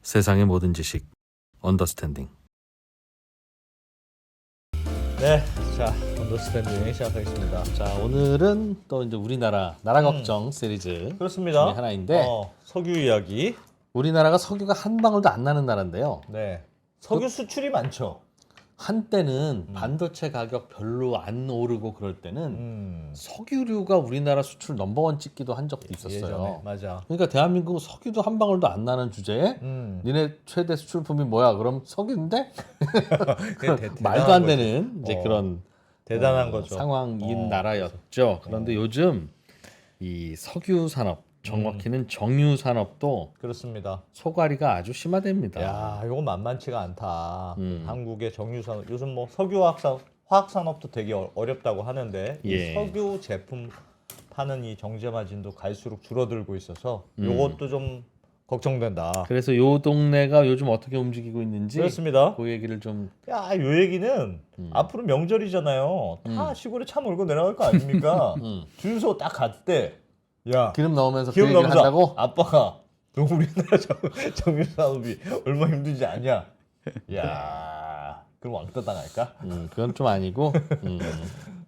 세상의 모든 지식 언더스탠딩. 네, 자 언더스탠딩 시작하겠습니다. 자, 오늘은 또 이제 우리나라 나라 걱정 시리즈 그렇습니다. 중에 하나인데 석유 이야기. 우리나라가 석유가 한 방울도 안 나는 나라인데요. 네, 석유 수출이 많죠. 한때는 반도체 가격 별로 안 오르고 그럴 때는 석유류가 우리나라 수출 넘버원 찍기도 한 적도 있었어요. 예전에, 맞아. 그러니까 대한민국 석유도 한 방울도 안 나는 주제에 니네 최대 수출품이 뭐야? 그럼 석유인데? 말도 안 되는 이제 그런 대단한 거죠. 상황인 나라였죠. 그런데 요즘 이 석유 산업, 정확히는 정유 산업도 그렇습니다. 소갈이가 아주 심화됩니다. 야, 이거 만만치가 않다. 한국의 정유 산업, 요즘 뭐 석유 화학 산업도 되게 어렵다고 하는데 예. 이 석유 제품 파는 이 정제 마진도 갈수록 줄어들고 있어서 이것도 좀 걱정된다. 그래서 요 동네가 요즘 어떻게 움직이고 있는지 그렇습니다. 그 얘기를 좀 야, 요 얘기는 앞으로 명절이잖아요. 다 시골에 차 몰고 내려갈 거 아닙니까? 주유소 딱 갔을 때, 야, 기름 넣으면서 그 기억 얘기를 나면서 한다고? 아빠가 너 우리나라 정유 산업이 얼마 나 힘든지 아냐? 야, 그럼 왕따 당할까? 그건 좀 아니고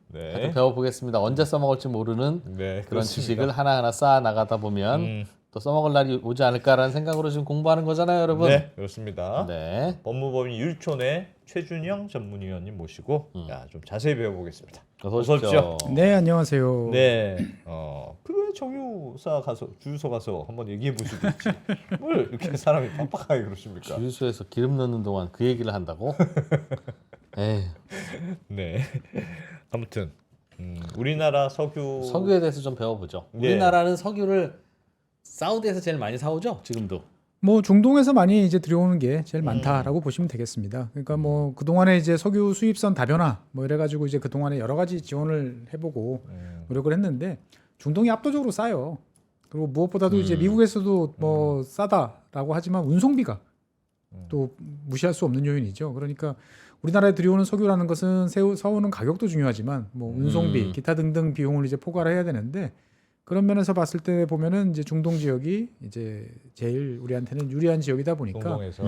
네, 하여튼 배워보겠습니다. 언제 써먹을지 모르는 네, 그런 그렇습니다. 지식을 하나하나 쌓아 나가다 보면 또 써먹을 날이 오지 않을까라는 생각으로 지금 공부하는 거잖아요, 여러분. 네, 그렇습니다. 네. 법무법인 율촌의 최준영 전문위원님 모시고 좀 자세히 배워보겠습니다. 어서 어서 오십시오. 네, 안녕하세요. 네, 그래 정유사 가서 주유소 가서 한번 얘기해 보시고 있지. 뭘 이렇게 사람이 빡빡하게 그러십니까? 주유소에서 기름 넣는 동안 그 얘기를 한다고? 에이, 네, 아무튼 우리나라 석유에 대해서 좀 배워보죠. 네. 우리나라는 석유를 사우디에서 제일 많이 사오죠, 지금도. 뭐 중동에서 많이 이제 들여오는 게 제일 많다라고 보시면 되겠습니다. 그러니까 뭐 그동안에 이제 석유 수입선 다변화 뭐 이래 가지고 이제 그동안에 여러 가지 지원을 해 보고 노력을 했는데 중동이 압도적으로 싸요. 그리고 무엇보다도 이제 미국에서도 뭐 싸다라고 하지만 운송비가 또 무시할 수 없는 요인이죠. 그러니까 우리나라에 들여오는 석유라는 것은 사오는 가격도 중요하지만 뭐 운송비, 기타 등등 비용을 이제 포괄해야 되는데 그런 면에서 봤을 때 보면은 이제 중동 지역이 이제 제일 우리한테는 유리한 지역이다 보니까 중동에서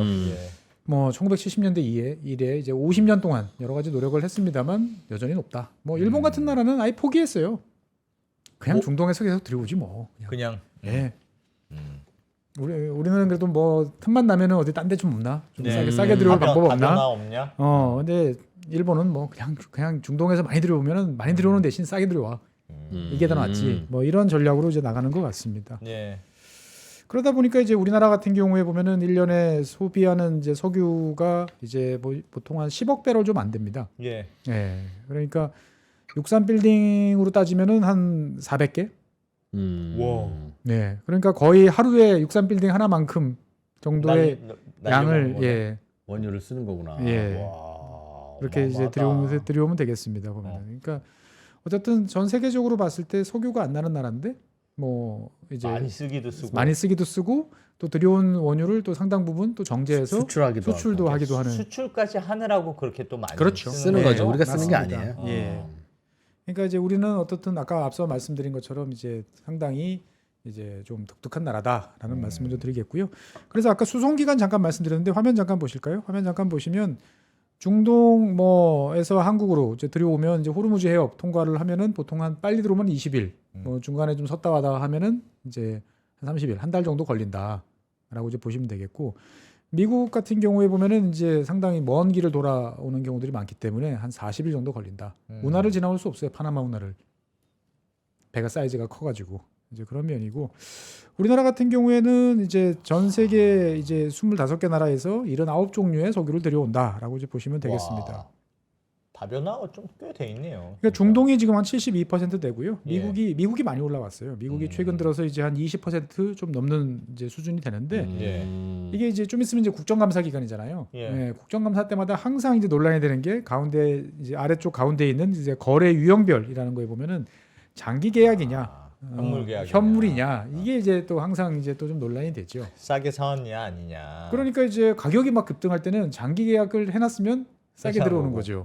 뭐 1970년대 이래 이제 50년 동안 여러 가지 노력을 했습니다만 여전히 높다. 뭐 일본 같은 나라는 아예 포기했어요. 그냥 중동에서 계속 들여오지 뭐. 그냥 예. 우리는 그래도 뭐 틈만 나면은 어디 딴 데 좀 없나? 좀 네. 싸게 들여올 방법 다변화 없나? 없냐? 근데 일본은 뭐 그냥 중동에서 많이 들여오면은 많이 들여오는 대신 싸게 들여와. 이게 더 낫지. 뭐 이런 전략으로 이제 나가는 것 같습니다. 네. 그러다 보니까 이제 우리나라 같은 경우에 보면은 1년에 소비하는 이제 석유가 이제 뭐 보통 한 10억 배럴 좀 안 됩니다. 예. 예. 그러니까 63 빌딩으로 따지면은 한 400개? 와. 네. 그러니까 거의 하루에 63 빌딩 하나만큼 정도의 양을 예. 원유를 쓰는 거구나. 예. 와. 그렇게 이제 들여오면 되겠습니다. 보면. 그러니까 어쨌든 전 세계적으로 봤을 때 석유가 안 나는 나라인데 뭐 이제 많이 쓰기도 쓰고 많이 쓰기도 쓰고 또 들여온 원유를 또 상당 부분 또 정제해서 수출도 하기도 하는. 수출까지 하느라고 그렇게 또 많이 그렇죠. 쓰는 거죠. 네, 우리가 쓰는 게 맞습니다. 아니에요. 예. 그러니까 이제 우리는 어떻든 아까 앞서 말씀드린 것처럼 이제 상당히 이제 좀 독특한 나라다라는 말씀을 좀 드리겠고요. 그래서 아까 수송 기간 잠깐 말씀드렸는데 화면 잠깐 보실까요? 화면 잠깐 보시면 중동 뭐에서 한국으로 이제 들여오면 이제 호르무즈 해협 통과를 하면은 보통 한 빨리 들어오면 20일, 뭐 중간에 좀 섰다 와다 하면은 이제 한 30일, 한 달 정도 걸린다라고 이제 보시면 되겠고, 미국 같은 경우에 보면은 이제 상당히 먼 길을 돌아오는 경우들이 많기 때문에 한 40일 정도 걸린다. 운하를 지나올 수 없어요. 파나마 운하를. 배가 사이즈가 커가지고 이제 그런 면이고, 우리나라 같은 경우에는 이제 전 세계 이제 25개 나라에서 79종류의 석유를 들여온다라고 이제 보시면 되겠습니다. 와. 다변화가 좀 꽤 돼 있네요. 그러니까 중동이 지금 한 72% 되고요. 예. 미국이 많이 올라왔어요. 미국이 최근 들어서 이제 한 20%좀 넘는 이제 수준이 되는데 이게 이제 좀 있으면 이제 국정감사 기간이잖아요. 예. 예, 국정감사 때마다 항상 이제 논란이 되는 게 가운데 이제 아래쪽 가운데 있는 이제 거래 유형별이라는 거에 보면은 장기 계약이냐, 현물 계약이냐. 현물이냐, 이게 이제 또 항상 이제 또 좀 논란이 되죠. 싸게 사왔냐 아니냐. 그러니까 이제 가격이 막 급등할 때는 장기 계약을 해놨으면 싸게 들어오는 거죠.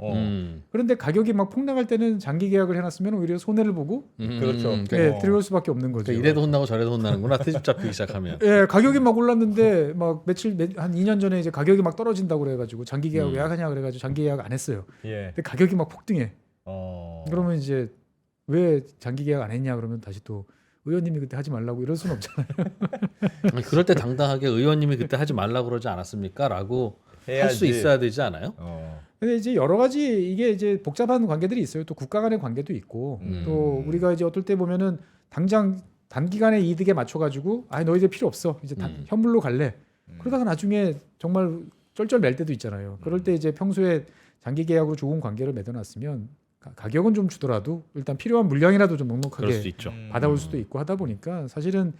그런데 가격이 막 폭락할 때는 장기 계약을 해놨으면 오히려 손해를 보고 그렇죠. 예, 들어올 수밖에 없는 거죠. 그러니까 이래도 혼나고 저래도 혼나는구나. 트집 잡히기 시작하면. 예, 가격이 막 올랐는데 막 한 2년 전에 이제 가격이 막 떨어진다고 그래가지고 장기 계약 예약하냐 그래가지고 장기 계약 안 했어요. 예. 근데 가격이 막 폭등해. 그러면 이제 왜 장기 계약 안 했냐 그러면 다시 또 의원님이 그때 하지 말라고 이럴 수는 없잖아요. 아니, 그럴 때 당당하게 의원님이 그때 하지 말라고 그러지 않았습니까? 라고 할 수 있어야 되지 않아요? 근데 이제 여러 가지 이게 이제 복잡한 관계들이 있어요. 또 국가 간의 관계도 있고 또 우리가 이제 어떨 때 보면은 당장 단기간에 이득에 맞춰가지고 아 너희들 필요 없어 이제 현물로 갈래. 그러다가 나중에 정말 쩔쩔 맬 때도 있잖아요. 그럴 때 이제 평소에 장기 계약으로 좋은 관계를 맺어놨으면 가격은 좀 주더라도 일단 필요한 물량이라도 좀 그럴 넉넉하게 수 있죠. 받아올 수도 있고 하다 보니까 사실은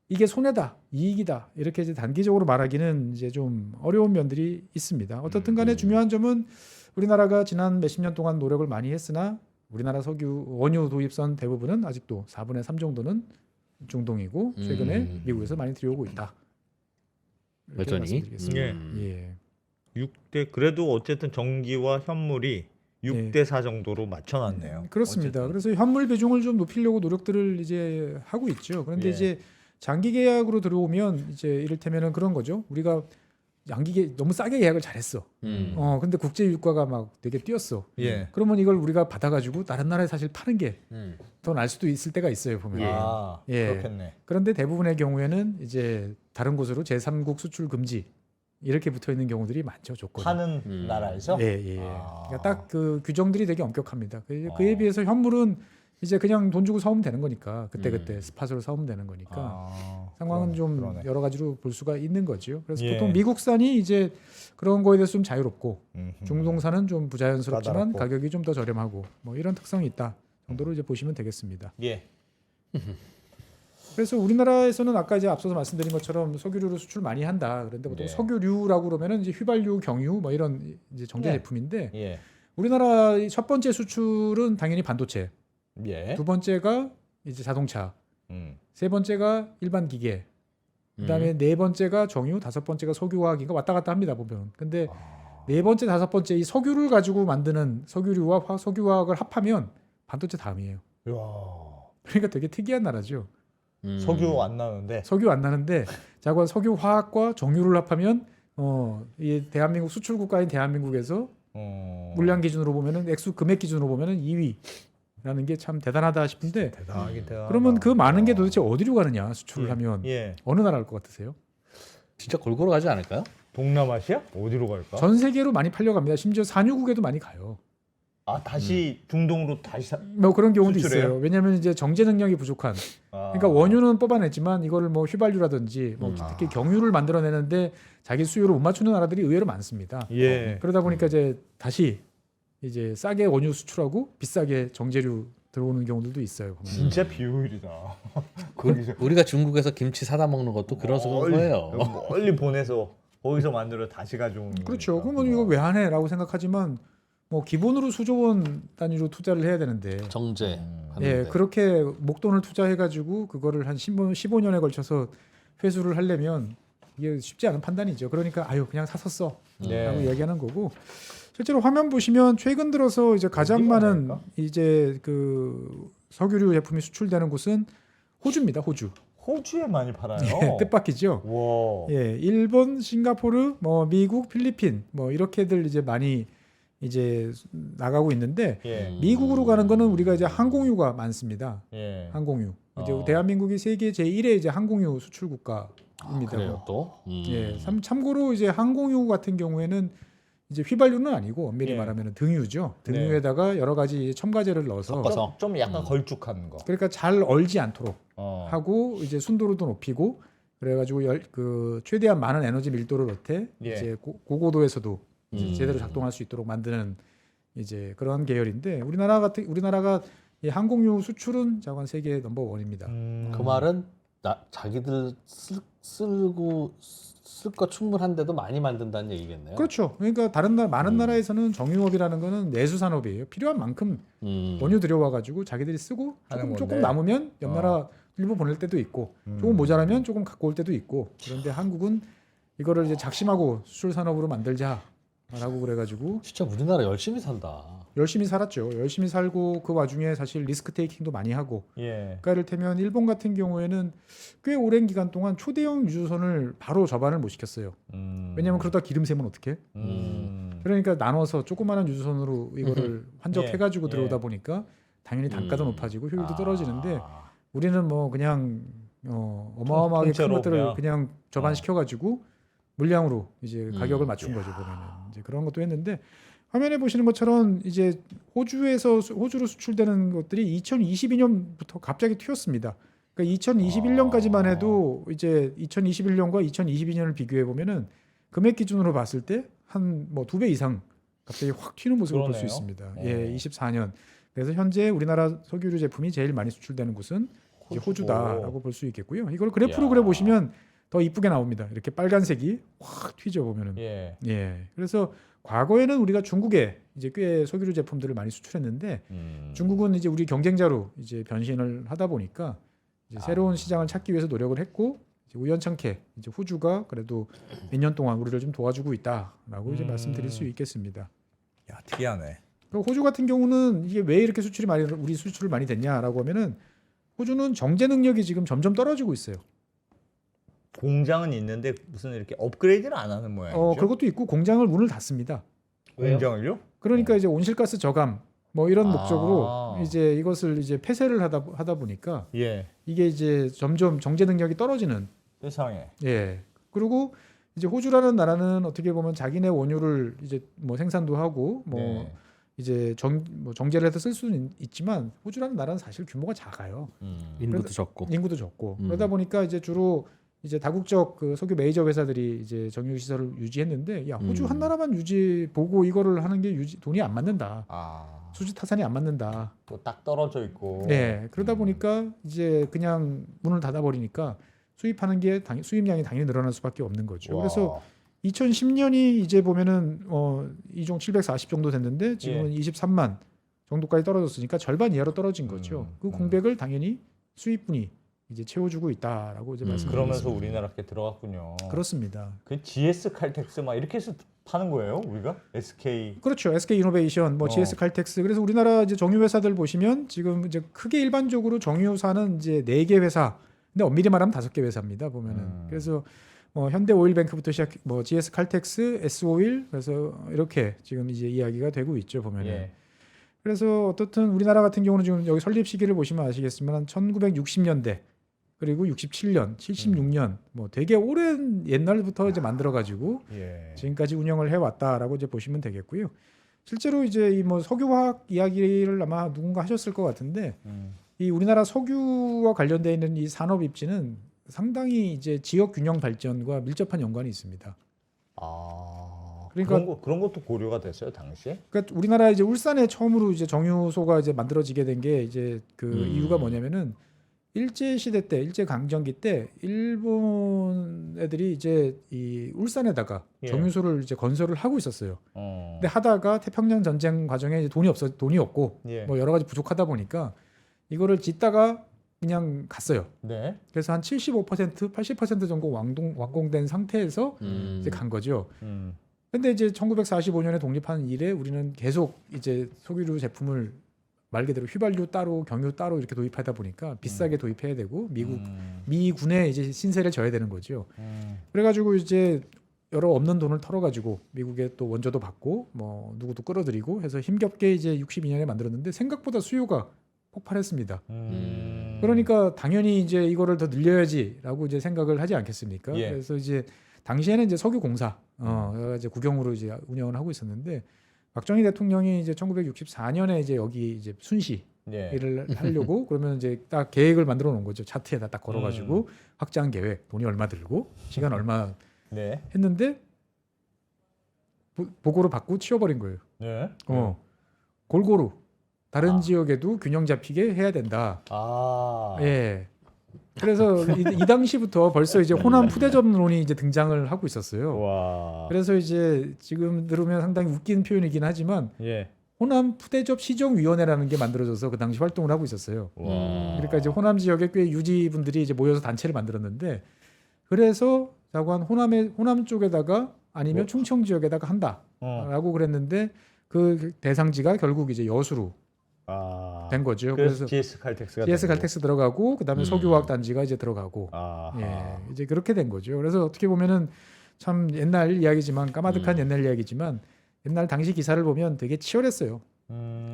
이게 손해다, 이익이다 이렇게 이제 단기적으로 말하기는 이제 좀 어려운 면들이 있습니다. 어떻든 간에 중요한 점은 우리나라가 지난 몇십 년 동안 노력을 많이 했으나 우리나라 석유 원유 도입선 대부분은 아직도 4분의 3 정도는 중동이고 최근에 미국에서 많이 들여오고 있다. 이렇게 여전히. 말씀드리겠습니다. 예. 예. 6대 그래도 어쨌든 전기와 현물이 6대 4 정도로 맞춰놨네요. 그렇습니다. 어쨌든. 그래서 현물 비중을 좀 높이려고 노력들을 이제 하고 있죠. 그런데 예. 이제 장기 계약으로 들어오면 이제 이를테면은 그런 거죠. 우리가 너무 싸게 계약을 잘했어. 근데 국제 유가가 막 되게 뛰었어. 예. 그러면 이걸 우리가 받아가지고 다른 나라에 사실 파는 게 더 날 음. 수도 있을 때가 있어요 보면. 아, 예. 그렇겠네. 그런데 대부분의 경우에는 이제 다른 곳으로 제3국 수출 금지 이렇게 붙어 있는 경우들이 많죠 조건이. 파는 나라에서? 예, 예. 아. 그러니까 딱 그 규정들이 되게 엄격합니다. 그에 비해서 현물은 이제 그냥 돈 주고 사오면 되는 거니까 그때 스팟으로 사오면 되는 거니까 상황은 좀 여러 가지로 볼 수가 있는 거죠. 그래서 예. 보통 미국산이 이제 그런 거에 대해서 좀 자유롭고 중동산은 좀 부자연스럽지만 까다롭고. 가격이 좀 더 저렴하고 뭐 이런 특성이 있다 정도로 이제 보시면 되겠습니다. 예. 그래서 우리나라에서는 아까 이제 앞서서 말씀드린 것처럼 석유류를 수출 많이 한다. 그런데 보통 네. 석유류라고 그러면은 이제 휘발유, 경유 뭐 이런 이제 정제 네. 제품인데 예. 우리나라 첫 번째 수출은 당연히 반도체, 예. 두 번째가 이제 자동차, 세 번째가 일반 기계, 그다음에 네 번째가 정유, 다섯 번째가 석유화학인가 왔다 갔다 합니다 보면. 근데 네 번째, 다섯 번째 이 석유를 가지고 만드는 석유류와 석유화학을 합하면 반도체 다음이에요. 이야. 그러니까 되게 특이한 나라죠. 석유 안 나는데. 석유 안 나는데 자고 석유화학과 정유를 합하면 이 대한민국 수출 국가인 대한민국에서 물량 기준으로 보면은 액수 금액 기준으로 보면은 2위라는 게 참 대단하다 싶은데 대단하긴 대단하다. 그러면 그 많은 게 도대체 어디로 가느냐 수출을 예. 하면 예. 어느 나라일 것 같으세요? 진짜 골고루 가지 않을까요? 동남아시아? 어디로 갈까? 전 세계로 많이 팔려갑니다. 심지어 산유국에도 많이 가요. 아, 다시 중동으로 다시 뭐 그런 경우도 수출해요? 있어요. 왜냐하면 이제 정제 능력이 부족한. 그러니까 원유는 뽑아냈지만 이거를 뭐 휘발유라든지 뭐 특히 경유를 만들어내는데 자기 수요를 못 맞추는 나라들이 의외로 많습니다. 예. 그러다 보니까 이제 다시 이제 싸게 원유 수출하고 비싸게 정제류 들어오는 경우들도 있어요. 보면. 진짜 비효율이다. 우리가 중국에서 김치 사다 먹는 것도 그런 거예요. 멀리 보내서 거기서 만들어 다시 가져오는 그렇죠. 거니까. 그러면 이거 왜 안 해라고 생각하지만 뭐 기본으로 수조 원 단위로 투자를 해야 되는데 정제. 예, 하는데. 그렇게 목돈을 투자해가지고 그거를 한 15년에 걸쳐서 회수를 하려면 이게 쉽지 않은 판단이죠. 그러니까 아유 그냥 사서 써 네. 라고 이야기하는 거고 실제로 화면 보시면 최근 들어서 이제 가장 어디가 많은 나올까? 이제 그 석유류 제품이 수출되는 곳은 호주입니다. 호주. 호주에 많이 팔아요. 예, 뜻밖이죠. 와. 예, 일본, 싱가포르, 뭐 미국, 필리핀 뭐 이렇게들 이제 많이 이제 나가고 있는데 예. 미국으로 가는 거는 우리가 이제 항공유가 많습니다. 예. 항공유. 이제 어. 대한민국이 세계 제1의 이제 항공유 수출 국가입니다. 그래요 또. 예, 참고로 이제 항공유 같은 경우에는 이제 휘발유는 아니고 엄밀히 예. 말하면 등유죠. 등유에다가 여러 가지 첨가제를 넣어서 섞어서. 좀 약간 걸쭉한 거. 그러니까 잘 얼지 않도록 어. 하고 이제 순도로도 높이고 그래가지고 그 최대한 많은 에너지 밀도를 넣되 예. 이제 고고도에서도 이제 제대로 작동할 수 있도록 만드는 이제 그런 계열인데 우리나라가 이 항공유 수출은 자관 세계 넘버 원입니다. 그 말은 자기들 쓸 거 충분한데도 많이 만든다는 얘기겠네요. 그렇죠. 그러니까 많은 나라에서는 정유업이라는 거는 내수 산업이에요. 필요한 만큼 원유 들여와 가지고 자기들이 쓰고 하는 조금 건데. 남으면 옆 나라 일부 보낼 때도 있고 조금 모자라면 조금 갖고 올 때도 있고 그런데 한국은 이거를 이제 작심하고 수출 산업으로 만들자 라고 그래가지고 진짜 우리나라 열심히 산다. 열심히 살았죠. 열심히 살고 그 와중에 사실 리스크 테이킹도 많이 하고. 예. 그러니까 이를테면 일본 같은 경우에는 꽤 오랜 기간 동안 초대형 유조선을 바로 접안을 못 시켰어요. 왜냐하면 그러다 기름 새면 어떡해? 그러니까 나눠서 조그마한 유조선으로 이거를 환적해가지고 예. 들어오다 보니까 당연히 단가도 높아지고 효율도 떨어지는데 아. 우리는 뭐 그냥 어마어마하게 큰 통째로 것들을 그냥 접안시켜가지고 물량으로 이제 가격을 맞춘 야. 거죠 보면은 이제 그런 것도 했는데 화면에 보시는 것처럼 이제 호주로 수출되는 것들이 2022년부터 갑자기 튀었습니다. 그러니까 2021년까지만 해도 이제 2021년과 2022년을 비교해 보면은 금액 기준으로 봤을 때 한 뭐 2배 이상 갑자기 확 튀는 모습을 볼 수 그러네요. 있습니다. 예, 24년. 그래서 현재 우리나라 석유류 제품이 제일 많이 수출되는 곳은 이제 호주다라고 볼 수 있겠고요. 이걸 그래프로 야. 그려 보시면 더 이쁘게 나옵니다. 이렇게 빨간색이 확 튀죠 보면은. 예. 예. 그래서 과거에는 우리가 중국에 이제 꽤 석유류 제품들을 많이 수출했는데 중국은 이제 우리 경쟁자로 이제 변신을 하다 보니까 이제 새로운 시장을 찾기 위해서 노력을 했고 이제 우연찮게 이제 호주가 그래도 몇 년 동안 우리를 좀 도와주고 있다라고 이제 말씀드릴 수 있겠습니다. 야, 특이하네. 그리고 호주 같은 경우는 이게 왜 이렇게 우리 수출을 많이 됐냐라고 하면은 호주는 정제 능력이 지금 점점 떨어지고 있어요. 공장은 있는데 무슨 이렇게 업그레이드를 안 하는 모양이죠. 그것도 있고 공장을 문을 닫습니다. 공장을요? 그러니까 이제 온실가스 저감 뭐 이런 아. 목적으로 이제 이것을 이제 폐쇄를 하다 보니까 예. 이게 이제 점점 정제 능력이 떨어지는. 세상에. 예. 그리고 이제 호주라는 나라는 어떻게 보면 자기네 원유를 이제 뭐 생산도 하고 뭐 네. 이제 정제를 해서 쓸 수는 있지만 호주라는 나라는 사실 규모가 작아요. 인구도 적고. 인구도 적고 그러다 보니까 이제 주로 이제 다국적 그 석유 메이저 회사들이 이제 정유 시설을 유지했는데 야 호주 한 나라만 유지 보고 이거를 하는 게 돈이 안 맞는다. 아. 수지 타산이 안 맞는다. 또 딱 떨어져 있고. 네 그러다 보니까 이제 그냥 문을 닫아 버리니까 수입하는 게 수입량이 당연히 늘어날 수밖에 없는 거죠. 와. 그래서 2010년이 이제 보면은 이종 740 정도 됐는데 지금은 23만 정도까지 떨어졌으니까 절반 이하로 떨어진 거죠. 그 공백을 당연히 수입분이 이제 채워주고 있다라고 이제 말씀드리겠습니다. 그러면서 우리나라 게 들어갔군요. 그렇습니다. 그 GS 칼텍스 막 이렇게 해서 파는 거예요, 우리가? SK. 그렇죠. SK 이노베이션, 뭐 GS 칼텍스. 그래서 우리나라 이제 정유 회사들 보시면 지금 이제 크게 일반적으로 정유사는 이제 4개 회사. 근데 엄밀히 말하면 5개 회사입니다. 보면은. 그래서 현대 오일뱅크부터 시작 뭐 GS 칼텍스, S-오일 그래서 이렇게 지금 이제 이야기가 되고 있죠, 보면은. 예. 그래서 어떻든 우리나라 같은 경우는 지금 여기 설립 시기를 보시면 아시겠지만 1960년대 그리고 67년, 76년 뭐 되게 오랜 옛날부터 이제 만들어 가지고 예. 지금까지 운영을 해 왔다라고 이제 보시면 되겠고요. 실제로 이제 이 뭐 석유화학 이야기를 아마 누군가 하셨을 것 같은데 이 우리나라 석유와 관련되어 있는 이 산업 입지는 상당히 이제 지역 균형 발전과 밀접한 연관이 있습니다. 아. 그러니까 그런 것도 고려가 됐어요, 당시에? 그러니까 우리나라 이제 울산에 처음으로 이제 정유소가 이제 만들어지게 된 게 이제 그 이유가 뭐냐면은 일제 시대 때, 일제 강점기 때 일본 애들이 이제 이 울산에다가 예. 정유소를 이제 건설을 하고 있었어요. 근데 어. 하다가 태평양 전쟁 과정에 이제 돈이 없고 예. 뭐 여러 가지 부족하다 보니까 이거를 짓다가 그냥 갔어요. 네. 그래서 한 75%, 80% 정도 완공된 상태에서 이제 간 거죠. 근데 이제 1945년에 독립한 이래 우리는 계속 이제 석유류 제품을 말 그대로 휘발유 따로 경유 따로 이렇게 도입하다 보니까 비싸게 도입해야 되고 미군에 이제 신세를 져야 되는 거죠. 그래가지고 이제 여러 없는 돈을 털어가지고 미국에 또 원조도 받고 뭐 누구도 끌어들이고 해서 힘겹게 이제 62년에 만들었는데 생각보다 수요가 폭발했습니다. 그러니까 당연히 이제 이거를 더 늘려야지라고 이제 생각을 하지 않겠습니까? 예. 그래서 이제 당시에는 이제 석유공사 이제 국영으로 이제 운영을 하고 있었는데 박정희 대통령이 이제 1964년에 이제 여기 이제 순시를 예. 하려고 그러면 이제 딱 계획을 만들어 놓은 거죠. 차트에다 딱 걸어가지고 확장 계획, 돈이 얼마 들고 시간 얼마 네. 했는데 보고를 받고 치워버린 거예요. 네. 골고루 다른 지역에도 균형 잡히게 해야 된다. 아. 예. 그래서 이 당시부터 벌써 이제 호남 푸대접론이 이제 등장을 하고 있었어요. 와. 그래서 이제 지금 들으면 상당히 웃긴 표현이긴 하지만 예. 호남 푸대접 시정위원회라는 게 만들어져서 그 당시 활동을 하고 있었어요. 와. 그러니까 이제 호남 지역에 꽤 유지분들이 이제 모여서 단체를 만들었는데 그래서 자관 호남 쪽에다가 아니면 충청 지역에다가 한다. 라고 그랬는데 그 대상지가 결국 이제 여수로 된 거죠. 그래서 GS 칼텍스가 GS 되고. 칼텍스 들어가고 그다음에 석유화학 단지가 이제 들어가고 아하. 예, 이제 그렇게 된 거죠. 그래서 어떻게 보면은 참 옛날 이야기지만 까마득한 옛날 이야기지만 옛날 당시 기사를 보면 되게 치열했어요.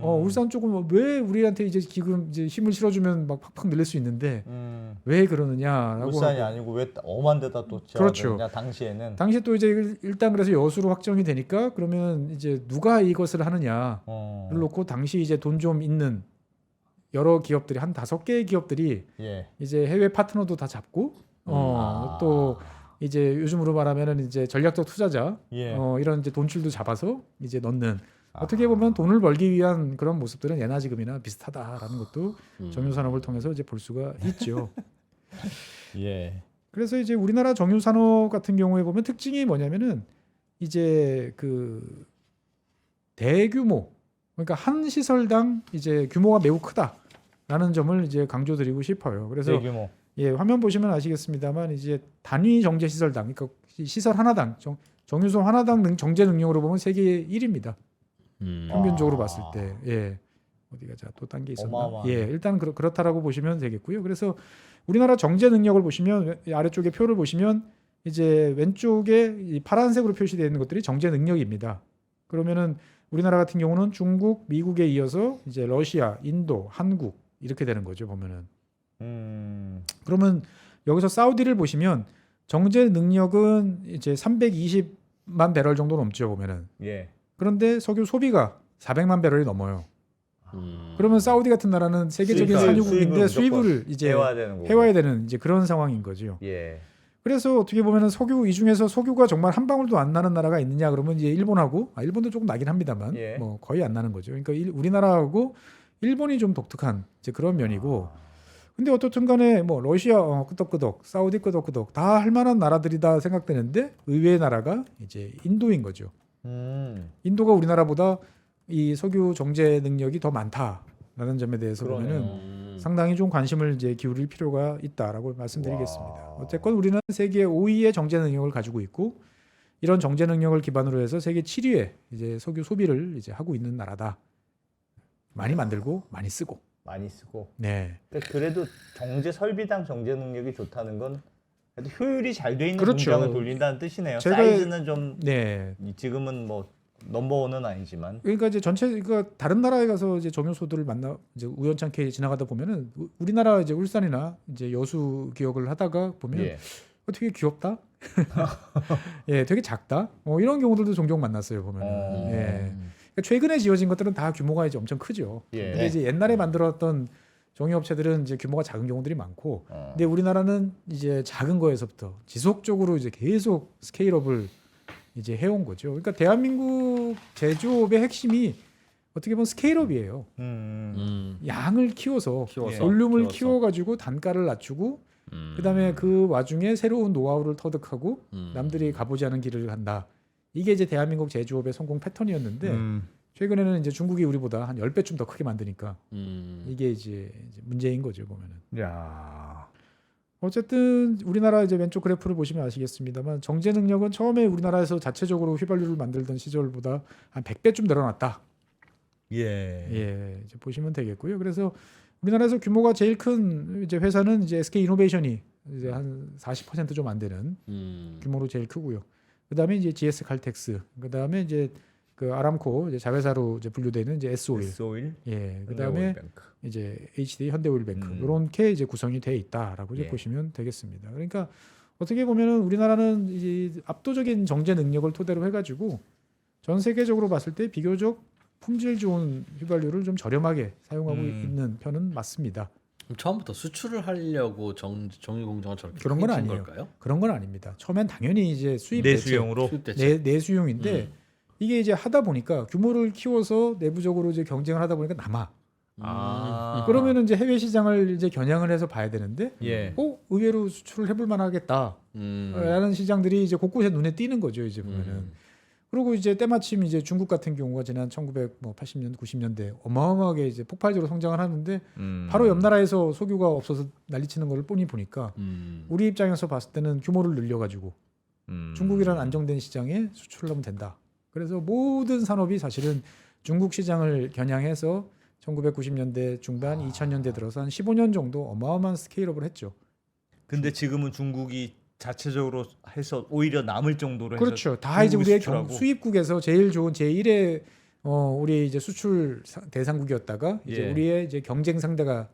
울산 쪽은 왜 우리한테 이제 지금 이제 힘을 실어주면 막 팍팍 늘릴 수 있는데 왜 그러느냐라고 울산이 하고. 아니고 왜 엄한 데다 또 그렇죠. 지어야 당시에는 당시 또 이제 일단 그래서 여수로 확정이 되니까 그러면 이제 누가 이것을 하느냐를 놓고 당시 이제 돈 좀 있는 여러 기업들이 한 5개의 기업들이 예. 이제 해외 파트너도 다 잡고 또 이제 요즘으로 말하면은 이제 전략적 투자자 예. 이런 이제 돈줄도 잡아서 이제 넣는 어떻게 보면 돈을 벌기 위한 그런 모습들은 예나 지금이나 비슷하다라는 것도 정유산업을 통해서 이제 볼 수가 있죠. 예. 그래서 이제 우리나라 정유산업 같은 경우에 보면 특징이 뭐냐면은 이제 그 대규모 그러니까 한 시설당 이제 규모가 매우 크다라는 점을 이제 강조드리고 싶어요. 그래서 대규모. 예, 화면 보시면 아시겠습니다만 이제 단위 정제 시설당 그러니까 시설 하나당 정유소 하나당 정제 능력으로 보면 세계 1위입니다. 평균적으로 봤을 때. 예. 어디가 또 딴 게 있었나? 어마어마하네. 예, 일단 그렇다라고 보시면 되겠고요. 그래서 우리나라 정제 능력을 보시면 아래쪽에 표를 보시면 이제 왼쪽에 이 파란색으로 표시되어 있는 것들이 정제 능력입니다. 그러면은 우리나라 같은 경우는 중국, 미국에 이어서 이제 러시아, 인도, 한국 이렇게 되는 거죠, 보면은. 그러면 여기서 사우디를 보시면 정제 능력은 이제 320만 배럴 정도 넘죠, 보면은. 예. 그런데 석유 소비가 400만 배럴이 넘어요. 그러면 사우디 같은 나라는 세계적인 산유국인데 수입을 이제 해와야 되는 이제 그런 상황인 거죠. 예. 그래서 어떻게 보면은 석유 이 중에서 석유가 정말 한 방울도 안 나는 나라가 있느냐 그러면 이제 일본하고 일본도 조금 나긴 합니다만 예. 뭐 거의 안 나는 거죠. 그러니까 우리나라하고 일본이 좀 독특한 이제 그런 면이고. 근데 어떻든 간에 뭐 러시아 끄덕끄덕, 사우디 끄덕끄덕 다 할 만한 나라들이다 생각되는데 의외의 나라가 이제 인도인 거죠. 인도가 우리나라보다 이 석유 정제 능력이 더 많다라는 점에 대해서 보면은 상당히 좀 관심을 이제 기울일 필요가 있다라고 말씀드리겠습니다. 어쨌건 우리는 세계 5위의 정제 능력을 가지고 있고 이런 정제 능력을 기반으로 해서 세계 7위의 이제 석유 소비를 이제 하고 있는 나라다. 많이 만들고 많이 쓰고. 많이 쓰고. 네. 그래도 정제 설비당 정제 능력이 좋다는 건 그래도 효율이 잘 돼 있는 그렇죠. 공장을 돌린다는 뜻이네요. 제가- 사이즈는 좀 네. 지금은 뭐 넘버원은 아니지만. 그러니까 이제 그러니까 다른 나라에 가서 이제 정유소들을 만나 이제 우연찮게 지나가다 보면은 우리나라 이제 울산이나 이제 여수 기억을 하다가 보면 예. 되게 귀엽다. 예, 되게 작다. 이런 경우들도 종종 만났어요 보면은. 예. 그러니까 최근에 지어진 것들은 다 규모가 이제 엄청 크죠. 예. 근데 이제 옛날에 만들었던 정유업체들은 이제 규모가 작은 경우들이 많고, 근데 우리나라는 이제 작은 거에서부터 지속적으로 이제 계속 스케일업을 이제 해온 거죠. 그러니까 대한민국 제조업의 핵심이 어떻게 보면 스케일업이에요. 양을 키워서 볼륨을 키워가지고 단가를 낮추고, 그다음에 그 와중에 새로운 노하우를 터득하고 남들이 가보지 않은 길을 간다. 이게 이제 대한민국 제조업의 성공 패턴이었는데 최근에는 이제 중국이 우리보다 한 10배쯤 더 크게 만드니까 이게 이제 문제인 거죠 보면은. 야. 어쨌든 우리나라 이제 왼쪽 그래프를 보시면 아시겠습니다만 정제 능력은 처음에 우리나라에서 자체적으로 휘발유를 만들던 시절보다 한 100배쯤 늘어났다. 예, 이제 보시면 되겠고요. 그래서 우리나라에서 규모가 제일 큰 이제 회사는 이제 SK 이노베이션이 이제 한 40% 좀 안 되는 규모로 제일 크고요. 그다음에 이제 GS 칼텍스, 그다음에 이제 그 아람코 이제 자회사로 이제 분류되는 이제 S오일, 예, 그다음에 이제 HD 현대오일뱅크 이렇게 이제 구성이 돼 있다라고 이제 보시면 되겠습니다. 그러니까 어떻게 보면은 우리나라는 이제 압도적인 정제 능력을 토대로 해가지고 전 세계적으로 봤을 때 비교적 품질 좋은 휘발유를 좀 저렴하게 사용하고 있는 편은 맞습니다. 그럼 처음부터 수출을 하려고 정유 공장을 저렇게 그런 건 크게 진 아니에요. 걸까요? 그런 건 아닙니다. 처음엔 당연히 이제 수입 내수용으로. 내수용인데 이게 이제 하다 보니까 규모를 키워서 내부적으로 이제 경쟁을 하다 보니까 남아. 그러면은 이제 해외 시장을 이제 겨냥을 해서 봐야 되는데, 의외로 수출을 해볼 만하겠다라는 시장들이 이제 곳곳에 눈에 띄는 거죠 이제 보면은. 그리고 이제 때마침 이제 중국 같은 경우가 지난 1980년, 90년대 어마어마하게 이제 폭발적으로 성장을 하는데 바로 옆 나라에서 석유가 없어서 난리치는 걸 뻔히 보니까 우리 입장에서 봤을 때는 규모를 늘려가지고 중국이라는 안정된 시장에 수출을 하면 된다. 그래서 모든 산업이 사실은 중국 시장을 겨냥해서 1990년대 중반, 2000년대 들어서 한 15년 정도 어마어마한 스케일업을 했죠. 근데 지금은 중국이 자체적으로 해서 오히려 남을 정도로 해서 그렇죠. 다 이제 우리의 수출하고. 수입국에서 제일 좋은 제1의 우리 이제 수출 대상국이었다가 이제 예. 우리의 이제 경쟁 상대가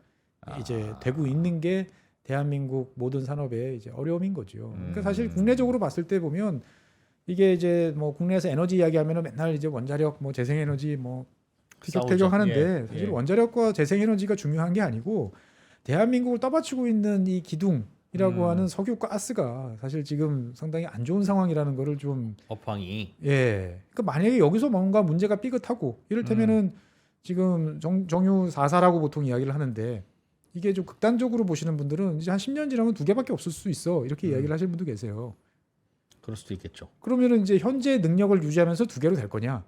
이제 되고 있는 게 대한민국 모든 산업의 이제 어려움인 거죠. 그러니까 사실 국내적으로 봤을 때 보면 이게 이제 뭐 국내에서 에너지 이야기하면은 맨날 이제 원자력, 뭐 재생에너지 뭐 티격태격 하는데 예. 사실 예. 원자력과 재생에너지가 중요한 게 아니고 대한민국을 떠받치고 있는 이 기둥이라고 하는 석유 가스가 사실 지금 상당히 안 좋은 상황이라는 거를 좀 업황이 그러니까 만약에 여기서 뭔가 문제가 삐끗하고 이를테면은 지금 정유 4사라고 보통 이야기를 하는데 이게 좀 극단적으로 보시는 분들은 이제 한 10년 지나면 2개밖에 없을 수 있어 이렇게 이야기를 하시는 분도 계세요. 그럴 수도 있겠죠. 그러면은 이제 현재 능력을 유지하면서 2개로 될 거냐?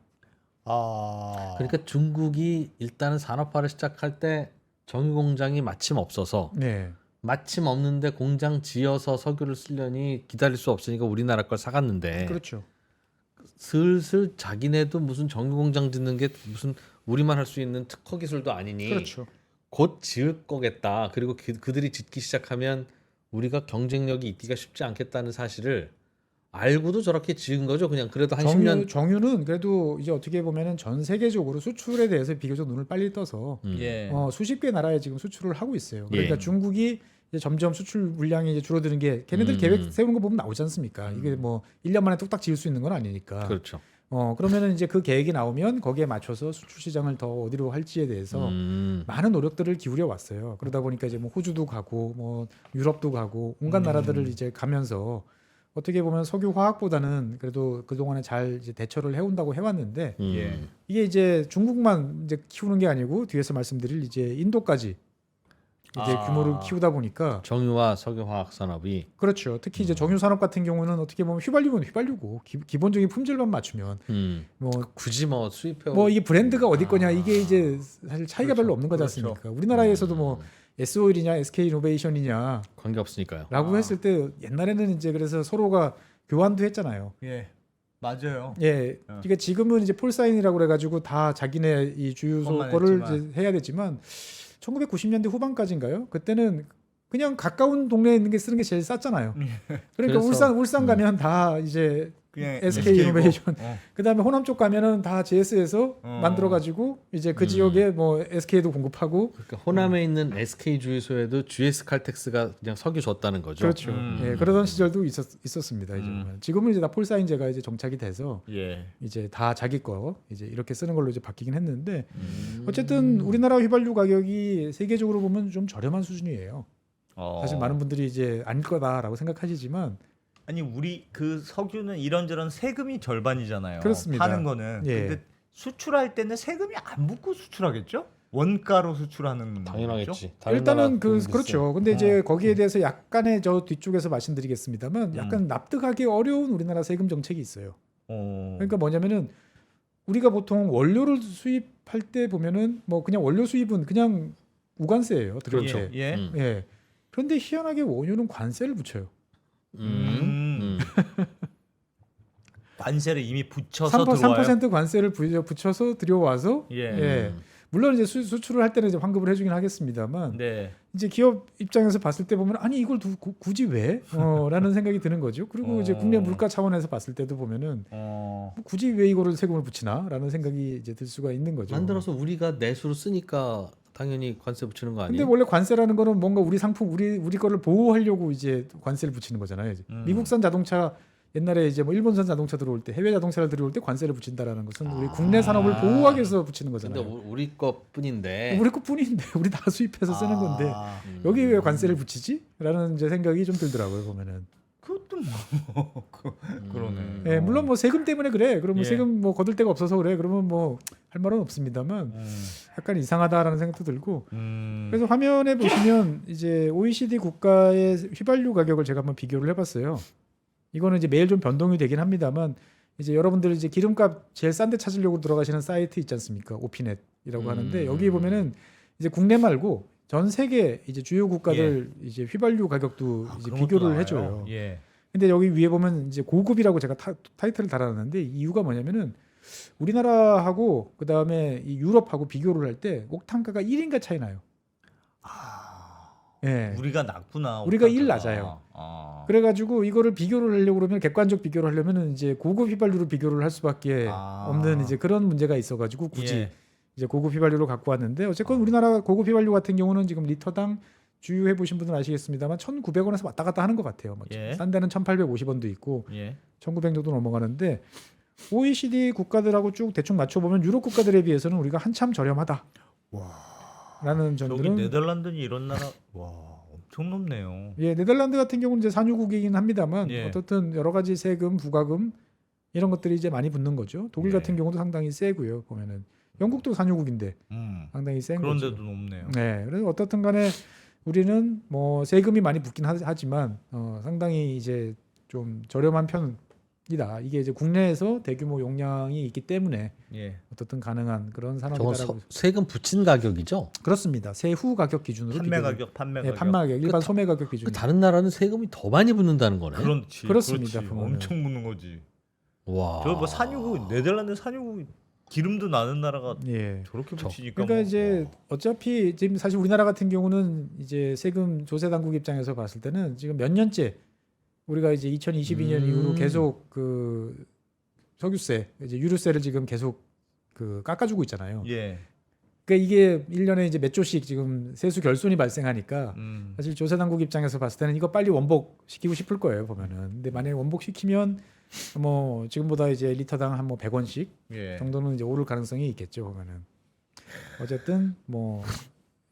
그러니까 중국이 일단은 산업화를 시작할 때 정유 공장이 마침 없어서 네. 마침 없는데 공장 지어서 석유를 쓰려니 기다릴 수 없으니까 우리나라 걸 사갔는데 그렇죠. 슬슬 자기네도 무슨 정유 공장 짓는 게 무슨 우리만 할 수 있는 특허 기술도 아니니 그렇죠. 곧 지을 거겠다. 그리고 그들이 짓기 시작하면 우리가 경쟁력이 있기가 쉽지 않겠다는 사실을 알고도 저렇게 지은 거죠. 그냥 그래도 한 10년 정유는 그래도 이제 어떻게 보면은 전 세계적으로 수출에 대해서 비교적 눈을 빨리 떠서 예. 수십 개 나라에 지금 수출을 하고 있어요. 그러니까 예. 중국이 이제 점점 수출 물량이 이제 줄어드는 게 걔네들 계획 세우는 거 보면 나오지 않습니까? 이게 뭐 1년 만에 뚝딱 지을 수 있는 건 아니니까. 그렇죠. 그러면은 이제 그 계획이 나오면 거기에 맞춰서 수출 시장을 더 어디로 할지에 대해서 많은 노력들을 기울여 왔어요. 그러다 보니까 이제 뭐 호주도 가고 뭐 유럽도 가고 온갖 나라들을 이제 가면서 어떻게 보면 석유 화학보다는 그래도 그동안에 잘 이제 대처를 해온다고 해왔는데 예. 이게 이제 중국만 이제 키우는 게 아니고 뒤에서 말씀드릴 이제 인도까지 이제 규모를 키우다 보니까 정유와 석유화학 산업이 그렇죠. 특히 이제 정유 산업 같은 경우는 어떻게 보면 휘발유면 휘발유고 기본적인 품질만 맞추면 뭐 굳이 뭐 수입해 뭐 이게 브랜드가 어디 거냐 이게 이제 사실 차이가 별로 없는 거지 않습니까? 우리나라에서도 뭐 S-오일이냐 SK이노베이션이냐 관계 없으니까요. 라고 했을 때 옛날에는 이제 그래서 서로가 교환도 했잖아요. 예. 맞아요. 예. 그러니까 지금은 이제 폴사인이라고 그래 가지고 다 자기네 이 주유소 그것만 거를 했지만. 이제 해야 되지만 1990년대 후반까지인가요? 그때는 그냥 가까운 동네에 있는 게 쓰는 게 제일 쌌잖아요. 그러니까 그래서, 울산 가면 다 이제 그냥 SK이노베이션. 어. 그다음에 호남 쪽 가면은 다 JS에서 만들어 가지고 이제 그 지역에 뭐 SK도 공급하고 그러니까 호남에 있는 SK 주유소에도 GS 칼텍스가 그냥 석유 줬다는 거죠. 그렇죠. 예, 그러던 시절도 있었습니다. 이제 지금은 이제 다 폴사인제가 이제 정착이 돼서 예. 이제 다 자기 거 이제 이렇게 쓰는 걸로 이제 바뀌긴 했는데 어쨌든 우리나라 휘발유 가격이 세계적으로 보면 좀 저렴한 수준이에요. 사실 많은 분들이 이제 아닐 거다라고 생각하시지만 아니 우리 그 석유는 이런저런 세금이 절반이잖아요. 그렇습니다. 파는 거는. 예. 근데 수출할 때는 세금이 안 붙고 수출하겠죠? 원가로 수출하는 당연하겠지. 거죠? 다른 일단은 나라 돈이 그렇죠. 근데 이제 거기에 대해서 약간의 저 뒤쪽에서 말씀드리겠습니다만 약간 납득하기 어려운 우리나라 세금 정책이 있어요. 그러니까 뭐냐면은 우리가 보통 원료를 수입할 때 보면은 뭐 그냥 원료 수입은 그냥 우관세예요. 그렇죠. 들어올 때. 예. 예. 그런데 희한하게 원유는 관세를 붙여요. 관세를 이미 붙여서 들어와요. 3% 관세를 붙여서 들여와서 예. 예. 물론 이제 수출을 할 때는 이제 환급을 해주긴 하겠습니다만 네. 이제 기업 입장에서 봤을 때 보면 아니 이걸 굳이 왜? 라는 생각이 드는 거죠. 그리고 이제 국내 물가 차원에서 봤을 때도 보면은 뭐 굳이 왜 이거를 세금을 붙이나라는 생각이 이제 들 수가 있는 거죠. 만들어서 우리가 내수로 쓰니까 당연히 관세 붙이는 거 근데 아니에요? 원래 관세라는 거는 뭔가 우리 상품 우리 거를 보호하려고 이제 관세를 붙이는 거잖아요. 이제. 미국산 자동차 옛날에 이제 뭐 일본산 자동차 들어올 때 해외 자동차를 들어올 때 관세를 붙인다라는 것은 우리 국내 산업을 보호하기 위해서 붙이는 근데 거잖아요. 우리 것뿐인데 우리 것뿐인데 우리 다 수입해서 쓰는 건데 여기 왜 관세를 붙이지? 라는 이제 생각이 좀 들더라고요 보면은. 그것도 뭐 그러네. 예, 물론 뭐 세금 때문에 그래. 그러면 예. 세금 뭐 거둘 데가 없어서 그래. 그러면 뭐 할 말은 없습니다만 약간 이상하다라는 생각도 들고. 그래서 화면에 보시면 이제 OECD 국가의 휘발유 가격을 제가 한번 비교를 해봤어요. 이거는 이제 매일 좀 변동이 되긴 합니다만 이제 여러분들 이제 기름값 제일 싼 데 찾으려고 들어가시는 사이트 있지 않습니까? 오피넷이라고 하는데 여기 보면은 이제 국내 말고 전 세계 이제 주요 국가들 이제 휘발유 가격도 이제 그런 것도 비교를 나와요? 해줘요. 예. 근데 여기 위에 보면 이제 고급이라고 제가 타이틀을 달아놨는데 이유가 뭐냐면은 우리나라하고 그 다음에 이 유럽하고 비교를 할 때 옥탄가가 1인가 차이 나요. 예. 우리가 낮구나. 우리가 옥탄가가. 1 낮아요. 그래가지고 이거를 비교를 하려고 그러면 객관적 비교를 하려면은 이제 고급 휘발유로 비교를 할 수밖에 없는 이제 그런 문제가 있어가지고 굳이 예. 이제 고급 휘발유로 갖고 왔는데 어쨌건 우리나라 고급 휘발유 같은 경우는 지금 리터당 주유해 보신 분들은 아시겠습니다만 1,900원에서 왔다 갔다 하는 것 같아요. 뭐 예. 싼 데는 1,850원도 있고 예. 1,900 정도 넘어가는데 OECD 국가들하고 쭉 대충 맞춰보면 유럽 국가들에 비해서는 우리가 한참 저렴하다. 라는 저기 점들은 네덜란드는 이런 나라 와 엄청 높네요. 예, 네덜란드 같은 경우는 이제 산유국이긴 합니다만 예. 어떻든 여러 가지 세금, 부가금 이런 것들이 이제 많이 붙는 거죠. 독일 예. 같은 경우도 상당히 세고요. 보면은 영국도 산유국인데 상당히 센 거죠. 그런데도 높네요. 네, 그래서 어떻든 간에 우리는 뭐 세금이 많이 붙긴 하지만 상당히 이제 좀 저렴한 편이다. 이게 이제 국내에서 대규모 용량이 있기 때문에 예. 어떻든 가능한 그런 저건 산업이다라고. 세금 붙인 가격이죠. 그렇습니다. 세후 가격 기준으로 판매 비교를- 가격, 판매 네, 가격. 판매 가격, 일반 그 소매 가격 기준. 그 다른 나라는 세금이 더 많이 붙는다는 거네. 그렇지. 그렇습니다, 그렇지. 보면은. 엄청 묻는 거지. 와. 저 뭐 산유국 네덜란드 산유국 기름도 나는 나라가 예. 저렇게 저- 붙이니까 그러니까 뭐, 이제 와. 어차피 지금 사실 우리나라 같은 경우는 이제 세금 조세 당국 입장에서 봤을 때는 지금 몇 년째 우리가 이제 2022년 이후로 계속 그 석유세, 이제 유류세를 지금 계속 그 깎아주고 있잖아요. 예. 그러니까 이게 1년에 이제 몇 조씩 지금 세수 결손이 발생하니까 사실 조세 당국 입장에서 봤을 때는 이거 빨리 원복 시키고 싶을 거예요, 보면은. 근데 만약에 원복 시키면 뭐 지금보다 이제 리터당 한 뭐 100원씩 예. 정도는 이제 오를 가능성이 있겠죠, 보면은. 어쨌든 뭐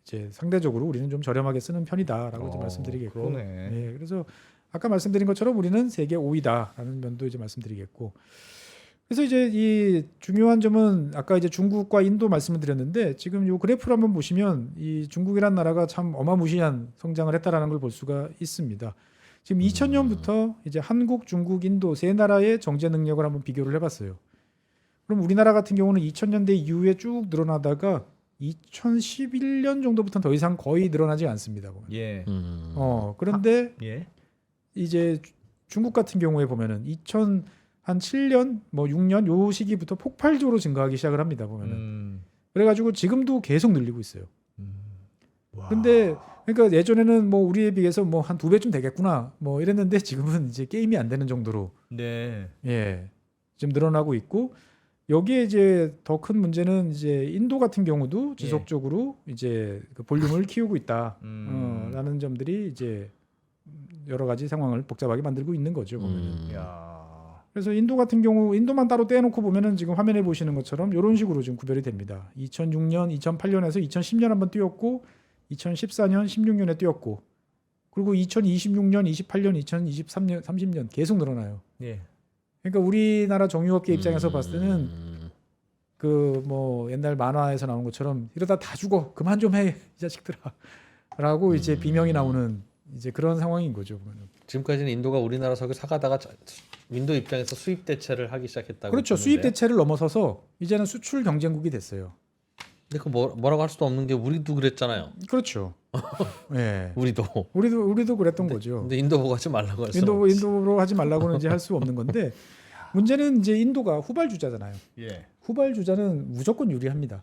이제 상대적으로 우리는 좀 저렴하게 쓰는 편이다라고 좀 말씀드리겠고. 그러네. 예, 그래서 아까 말씀드린 것처럼 우리는 세계 5위다라는 면도 이제 말씀드리겠고. 그래서 이제 이 중요한 점은 아까 이제 중국과 인도 말씀을 드렸는데 지금 요 그래프를 한번 보시면 이 중국이란 나라가 참 어마무시한 성장을 했다라는 걸 볼 수가 있습니다. 지금 2000년부터 이제 한국, 중국, 인도 세 나라의 정제 능력을 한번 비교를 해봤어요. 그럼 우리나라 같은 경우는 2000년대 이후에 쭉 늘어나다가 2011년 정도부터는 더 이상 거의 늘어나지 않습니다. 보면. 예. 그런데 예. 이제 중국 같은 경우에 보면은 2007년 뭐 6년 요 시기부터 폭발적으로 증가하기 시작을 합니다. 보면은. 그래가지고 지금도 계속 늘리고 있어요. 와. 근데 그러니까 예전에는 뭐 우리에 비해서 뭐 한 2배쯤 되겠구나 뭐 이랬는데 지금은 이제 게임이 안 되는 정도로 네. 예 지금 늘어나고 있고 여기에 이제 더 큰 문제는 이제 인도 같은 경우도 지속적으로 이제 그 볼륨을 키우고 있다 라는 점들이 이제 여러 가지 상황을 복잡하게 만들고 있는 거죠 보면은. 야. 그래서 인도 같은 경우 인도만 따로 떼놓고 보면은 지금 화면에 보시는 것처럼 이런 식으로 지금 구별이 됩니다. 2006년, 2008년에서 2010년 한번 뛰었고 2014년, 16년에 뛰었고 그리고 2026년, 28년, 2023년, 30년 계속 늘어나요. 예. 그러니까 우리나라 정유업계 입장에서 봤을 때는 그 뭐 옛날 만화에서 나오는 것처럼 이러다 다 죽어 그만 좀 해 이 자식들아라고 이제 비명이 나오는 이제 그런 상황인 거죠. 보면은. 지금까지는 인도가 우리나라 석유 사가다가 인도 입장에서 수입 대체를 하기 시작했다고. 그렇죠. 보는데. 수입 대체를 넘어서서 이제는 수출 경쟁국이 됐어요. 근데 그 뭐라고 할 수도 없는 게 우리도 그랬잖아요. 그렇죠. 예. 우리도 그랬던 거죠. 근데 인도 보고 하지 말라고 할 수는 없지. 인도로 하지 말라고는 이제 할 수 없는 건데 문제는 이제 인도가 후발주자잖아요. 예. 후발주자는 무조건 유리합니다.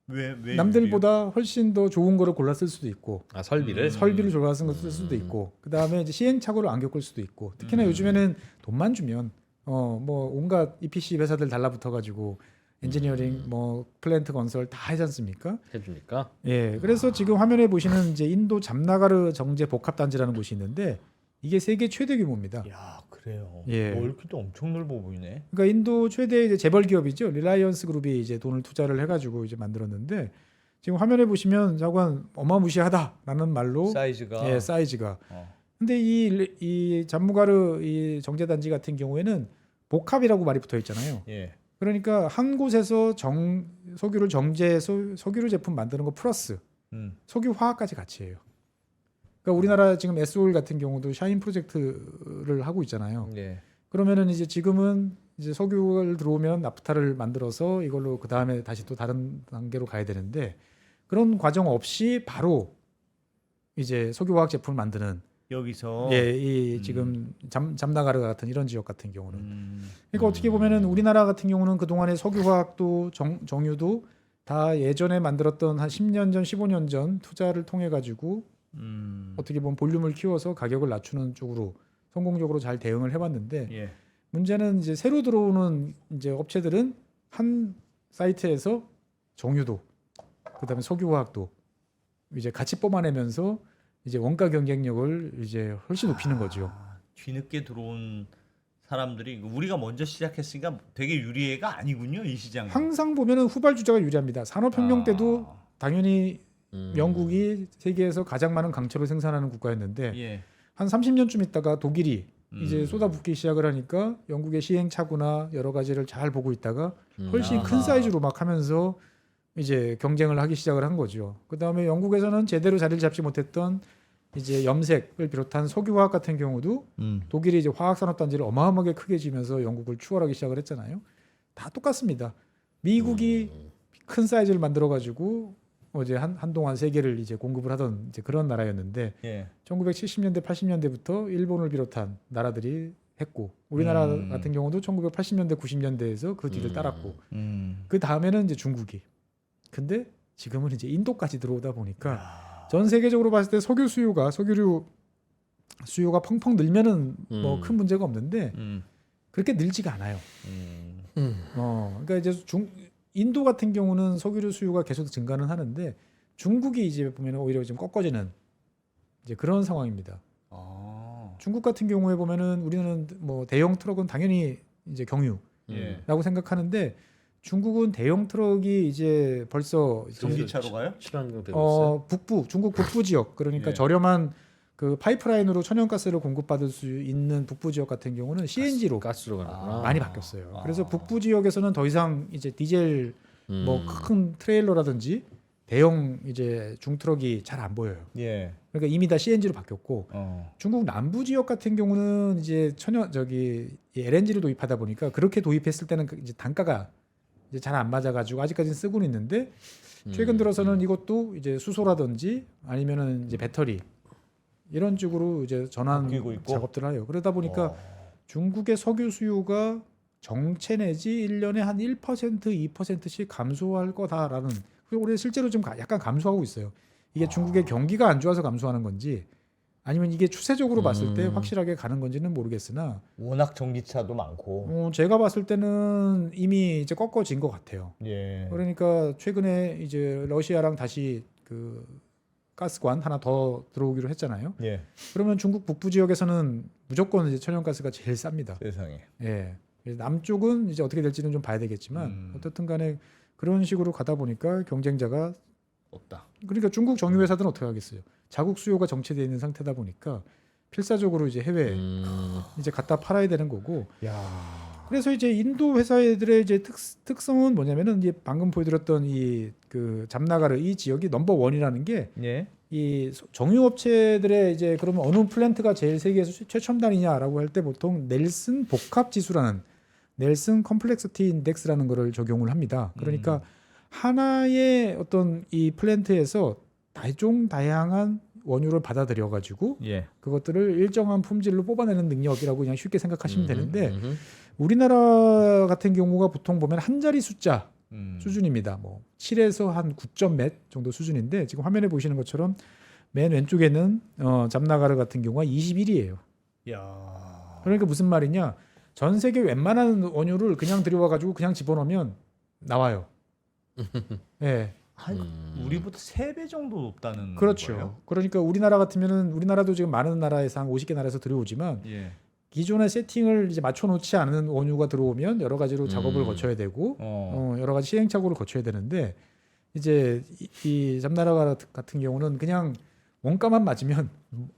왜 남들보다 훨씬 더 좋은 거를 골라 쓸 수도 있고 아 설비를 설비를 골라 쓸 수도 있고 그다음에 이제 시행착오를 안 겪을 수도 있고 특히나 요즘에는 돈만 주면 뭐 온갖 EPC 회사들 달라붙어 가지고 엔지니어링 뭐 플랜트 건설 다 하지 않습니까? 해주니까. 예. 그래서 지금 화면에 보시는 이제 인도 잠나가르 정제 복합 단지라는 곳이 있는데 이게 세계 최대 규모입니다. 야, 그래요. 예. 넓기도 엄청 넓어 보이네. 그러니까 인도 최대 이제 재벌 기업이죠. 리라이언스 그룹이 이제 돈을 투자를 해가지고 이제 만들었는데 지금 화면에 보시면 자관 어마무시하다라는 말로 사이즈가. 예, 사이즈가. 근데 이 잠무가르 이 정제 단지 같은 경우에는 복합이라고 말이 붙어 있잖아요. 예. 그러니까 한 곳에서 석유를 정제해서 석유류 제품 만드는 거 플러스 석유 화학까지 같이 해요. 그러니까 우리나라 지금 S-오일 같은 경우도 샤인 프로젝트를 하고 있잖아요. 예. 그러면은 이제 지금은 이제 석유를 들어오면 나프타를 만들어서 이걸로 그 다음에 다시 또 다른 단계로 가야 되는데 그런 과정 없이 바로 이제 석유화학 제품을 만드는 여기서 예, 이 지금 잠나가르 같은 이런 지역 같은 경우는. 음. 그러니까 어떻게 보면은 우리나라 같은 경우는 그 동안에 석유화학도 정유도 다 예전에 만들었던 한 10년 전, 15년 전 투자를 통해 가지고 어떻게 보면 볼륨을 키워서 가격을 낮추는 쪽으로 성공적으로 잘 대응을 해왔는데 예. 문제는 이제 새로 들어오는 이제 업체들은 한 사이트에서 정유도, 그다음에 석유화학도 이제 같이 뽑아내면서 이제 원가 경쟁력을 이제 훨씬 높이는 거죠. 뒤늦게 들어온 사람들이 우리가 먼저 시작했으니까 되게 유리해가 아니군요, 이 시장. 항상 보면은 후발주자가 유리합니다. 산업혁명 때도 당연히 음. 영국이 세계에서 가장 많은 강철을 생산하는 국가였는데 예. 한 30년쯤 있다가 독일이 음. 이제 쏟아붓기 시작을 하니까 영국의 시행착오나 여러 가지를 잘 보고 있다가 훨씬 큰 아하. 사이즈로 막 하면서 이제 경쟁을 하기 시작을 한 거죠. 그다음에 영국에서는 제대로 자리를 잡지 못했던 이제 염색을 비롯한 석유화학 같은 경우도 독일이 이제 화학산업단지를 어마어마하게 크게 지면서 영국을 추월하기 시작을 했잖아요. 다 똑같습니다. 미국이 큰 사이즈를 만들어 가지고 이제 한동안 세계를 이제 공급을 하던 이제 그런 나라였는데 예. 1970년대 80년대부터 일본을 비롯한 나라들이 했고 우리나라 같은 경우도 1980년대 90년대에서 그 뒤를 따랐고 그 다음에는 이제 중국이. 근데 지금은 이제 인도까지 들어오다 보니까 전 세계적으로 봤을 때 석유 석유류 수요가 펑펑 늘면은 뭐 큰 문제가 없는데 그렇게 늘지가 않아요. 그러니까 이제 인도 같은 경우는 석유류 수요가 계속 증가는 하는데 중국이 이제 보면 오히려 좀 꺾어지는 이제 그런 상황입니다. 아. 중국 같은 경우에 보면은 우리는 뭐 대형 트럭은 당연히 이제 경유라고 예. 생각하는데 중국은 대형 트럭이 이제 벌써 이제 전기차로 가요? 친환경 되고 있어요. 북부 중국 북부 지역 그러니까 예. 저렴한 그 파이프라인으로 천연가스를 공급받을 수 있는 북부 지역 같은 경우는 CNG로 가스로 가는구나. 많이 바뀌었어요. 아. 그래서 북부 지역에서는 더 이상 이제 디젤 뭐 음. 큰 트레일러라든지 대형 이제 중트럭이 잘 안 보여요. 예. 그러니까 이미 다 CNG로 바뀌었고 어. 중국 남부 지역 같은 경우는 이제 LNG를 도입하다 보니까 그렇게 도입했을 때는 이제 단가가 이제 잘 안 맞아가지고 아직까지는 쓰고는 있는데 최근 들어서는 이것도 이제 수소라든지 아니면은 이제 배터리 이런 쪽으로 이제 전환 바뀌고 있고. 작업들을 해요. 그러다 보니까 어. 중국의 석유 수요가 정체 내지 1년에 한 1%, 2%씩 감소할 거다라는 그리고 올해 실제로 좀 약간 감소하고 있어요. 이게 중국의 경기가 안 좋아서 감소하는 건지 아니면 이게 추세적으로 봤을 때 확실하게 가는 건지는 모르겠으나 워낙 전기차도 많고. 제가 봤을 때는 이미 이제 꺾어진 것 같아요. 예. 그러니까 최근에 이제 러시아랑 다시 그 가스관 하나 더 들어오기로 했잖아요. 예. 그러면 중국 북부 지역에서는 무조건 이제 천연가스가 제일 쌉니다. 세상에. 예. 남쪽은 이제 어떻게 될지는 좀 봐야 되겠지만 어떻든 간에 그런 식으로 가다 보니까 경쟁자가 없다. 그러니까 중국 정유 회사들은 어떻게 하겠어요? 자국 수요가 정체되어 있는 상태다 보니까 필사적으로 이제 해외 이제 갖다 팔아야 되는 거고. 야. 그래서 이제 인도 회사들의 이제 특성은 뭐냐면은 이제 방금 보여드렸던 이 그 잠나가르 이 지역이 넘버 원이라는 게 예. 이 정유 업체들의 이제 그러면 어느 플랜트가 제일 세계에서 최첨단이냐라고 할 때 보통 넬슨 복합 지수라는 넬슨 컴플렉시티 인덱스라는 거를 적용을 합니다. 그러니까 하나의 어떤 이 플랜트에서 다양한 원유를 받아들여 가지고 예. 그것들을 일정한 품질로 뽑아내는 능력이라고 그냥 쉽게 생각하시면 되는데 우리나라 같은 경우가 보통 보면 한 자리 숫자 수준입니다. 뭐 7에서 한 9점 몇 정도 수준인데 지금 화면에 보시는 것처럼 맨 왼쪽에는 잠나가르 같은 경우가 21이에요. 야. 그러니까 무슨 말이냐? 전 세계 웬만한 원유를 그냥 들여와 가지고 그냥 집어넣으면 나와요. 예. 우리보다 3배 정도 높다는 그렇죠. 거예요? 그러니까 우리나라 같으면은 우리나라도 지금 많은 나라에서 한 50개 나라에서 들여오지만 예. 기존의 세팅을 이제 맞춰 놓지 않은 원유가 들어오면 여러 가지로 작업을 거쳐야 되고 여러 가지 시행착오를 거쳐야 되는데 이제 이 잠나라 같은 경우는 그냥 원가만 맞으면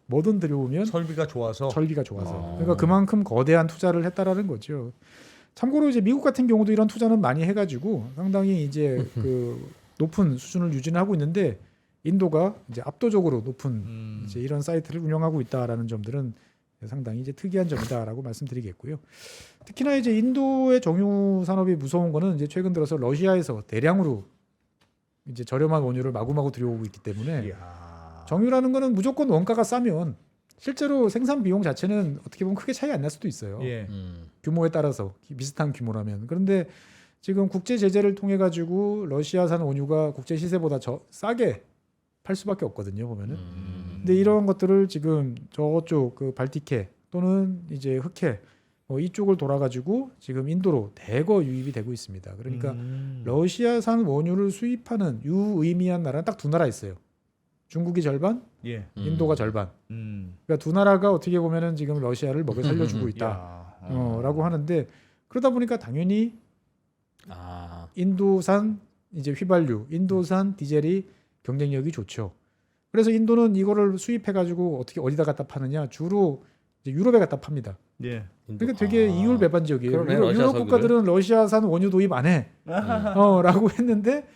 뭐든 들여오면 설비가 좋아서. 그러니까 그만큼 거대한 투자를 했다라는 거죠. 참고로 이제 미국 같은 경우도 이런 투자는 많이 해가지고 상당히 이제 그 높은 수준을 유지는 하고 있는데 인도가 이제 압도적으로 높은 이제 이런 사이트를 운영하고 있다라는 점들은 상당히 이제 특이한 점이다라고 말씀드리겠고요. 특히나 이제 인도의 정유 산업이 무서운 거는 이제 최근 들어서 러시아에서 대량으로 이제 저렴한 원유를 마구마구 들여오고 있기 때문에 이야. 정유라는 거는 무조건 원가가 싸면 실제로 생산 비용 자체는 어떻게 보면 크게 차이 안 날 수도 있어요. 예. 규모에 따라서 비슷한 규모라면. 그런데 지금 국제 제재를 통해 가지고 러시아산 원유가 국제 시세보다 싸게 팔 수밖에 없거든요, 보면은. 근데 이런 것들을 지금 저쪽 그 발티케 또는 이제 흑해 이쪽을 돌아 가지고 지금 인도로 대거 유입이 되고 있습니다. 그러니까 러시아산 원유를 수입하는 유의미한 나라는 딱 두 나라 있어요. 중국이 절반, 예. 인도가 절반. 그러니까 두 나라가 어떻게 보면은 지금 러시아를 먹여 살려주고 있다라고 하는데 그러다 보니까 당연히 인도산 이제 휘발유, 인도산 디젤이 경쟁력이 좋죠. 그래서 인도는 이거를 수입해가지고 어떻게 어디다 갖다 파느냐? 주로 이제 유럽에 갖다 팝니다. 예. 그러니까 되게 이율배반적이에요. 그러네, 유럽 러시아 국가들은 러시아산 원유 도입 안 해. 라고 했는데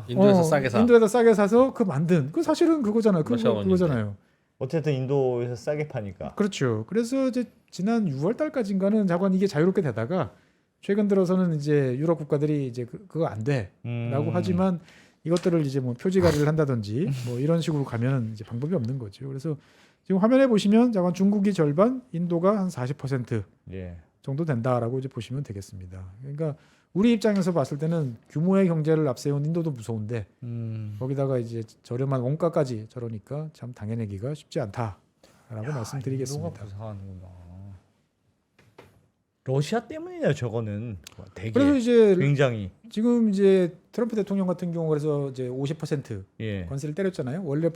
인도에서 싸게 사. 인도에서 싸게 사서 그 만든 그 사실은 그거잖아요. 러시아 원유인데. 그거잖아요. 어쨌든 인도에서 싸게 파니까. 그렇죠. 그래서 이제 지난 6월 달까지인가는 자관 이게 자유롭게 되다가 최근 들어서는 이제 유럽 국가들이 이제 그거 안 돼라고 하지만 이것들을 이제 뭐 표지가리를 한다든지 뭐 이런 식으로 가면 이제 방법이 없는 거죠. 그래서 지금 화면에 보시면 자관 중국이 절반, 인도가 한 40% 예. 정도 된다라고 이제 보시면 되겠습니다. 그러니까 우리 입장에서 봤을 때는 규모의 경제를 앞세운 인도도 무서운데 거기다가 이제 저렴한 원가까지 저러니까 참 당해내기가 쉽지 않다라고 말씀드리겠습니다. 인도가 부상하는구나. 러시아 때문이네요, 저거는. 되게 그래서 이제 굉장히. 지금 이제 트럼프 대통령 같은 경우 그래서 이제 50% 예. 관세를 때렸잖아요. 원래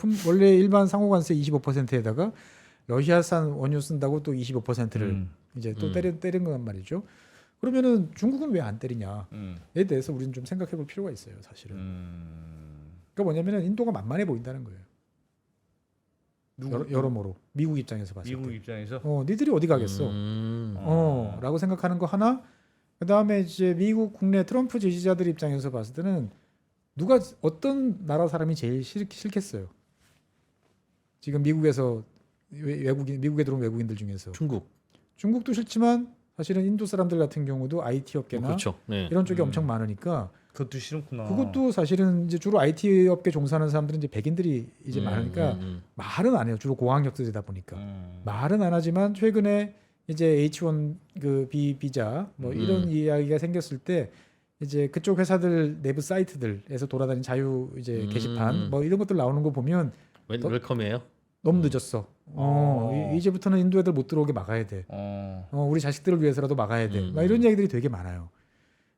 일반 상호 관세 25%에다가 러시아산 원유 쓴다고 또 25%를 이제 또 때린 건 말이죠. 그러면은 중국은 왜 안 때리냐에 대해서 우리는 좀 생각해 볼 필요가 있어요, 사실은. 그러니까 뭐냐면은 인도가 만만해 보인다는 거예요. 여러모로 미국 입장에서 봤을 미국 때. 입장에서 니들이 어디 가겠어? 라고 생각하는 거 하나. 그다음에 이제 미국 국내 트럼프 지지자들 입장에서 봤을 때는 누가 어떤 나라 사람이 제일 싫겠어요. 지금 미국에서 미국에 들어온 외국인들 중에서 중국도 싫지만 사실은 인도 사람들 같은 경우도 IT 업계나 그렇죠. 네. 이런 쪽이 엄청 많으니까 그것도 싫구나. 그것도 사실은 이제 주로 IT 업계 종사하는 사람들은 이제 백인들이 이제 많으니까 말은 안 해요. 주로 고학력들이다 보니까 말은 안 하지만 최근에 이제 H1 그 비자 뭐 이런 이야기가 생겼을 때 이제 그쪽 회사들 내부 사이트들에서 돌아다니는 자유 이제 게시판 뭐 이런 것들 나오는 거 보면 웰컴이에요? 너무 늦었어. 이제부터는 인도 애들 못 들어오게 막아야 돼. 우리 자식들을 위해서라도 막아야 돼. 막 이런 이야기들이 되게 많아요.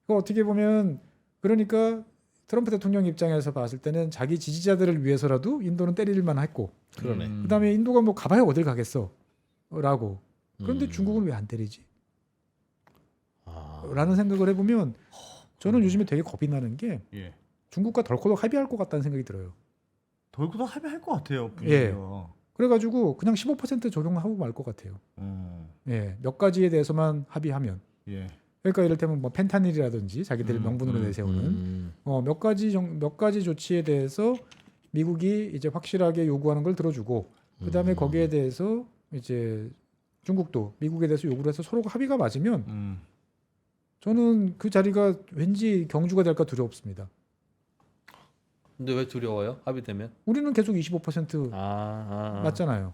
그 어떻게 보면 그러니까 트럼프 대통령 입장에서 봤을 때는 자기 지지자들을 위해서라도 인도는 때릴만 했고. 그러네. 그다음에 인도가 뭐 가봐야 어딜 가겠어.라고. 그런데 중국은 왜 안 때리지? 라는 생각을 해보면 저는 요즘에 되게 겁이 나는 게 예. 중국과 덜커덕 합의할 것 같다는 생각이 들어요. 덜커덕 합의할 것 같아요. 예. 그래가지고 그냥 15% 적용하고 말 것 같아요. 예, 몇 가지에 대해서만 합의하면. 예. 그러니까 이를테면 뭐 펜타닐이라든지 자기들 명분으로 내세우는 몇 가지 조치에 대해서 미국이 이제 확실하게 요구하는 걸 들어주고 그다음에 거기에 대해서 이제 중국도 미국에 대해서 요구를 해서 서로가 합의가 맞으면 저는 그 자리가 왠지 경주가 될까 두렵습니다. 근데 왜 두려워요? 합의되면? 우리는 계속 25% 맞잖아요.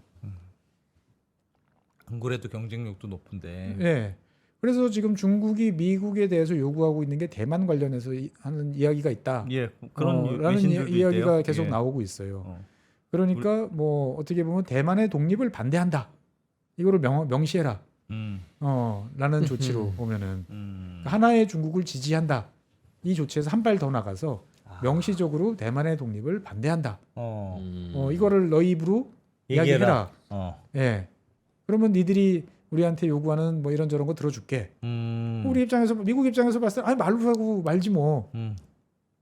안 그래도 경쟁력도 높은데. 예. 그래서 지금 중국이 미국에 대해서 요구하고 있는 게 대만 관련해서 하는 이야기가 있다. 예, 그런 라는 이야기가 있대요. 계속 예. 나오고 있어요. 그러니까 뭐 어떻게 보면 대만의 독립을 반대한다. 이거를 명시해라. 라는 조치로 보면은 하나의 중국을 지지한다. 이 조치에서 한 발 더 나가서 명시적으로 대만의 독립을 반대한다. 이거를 너 입으로 이야기해라. 예. 그러면 니들이 우리한테 요구하는 뭐 이런저런 거 들어줄게. 우리 입장에서 미국 입장에서 봤을 때 말로 하고 말지 뭐.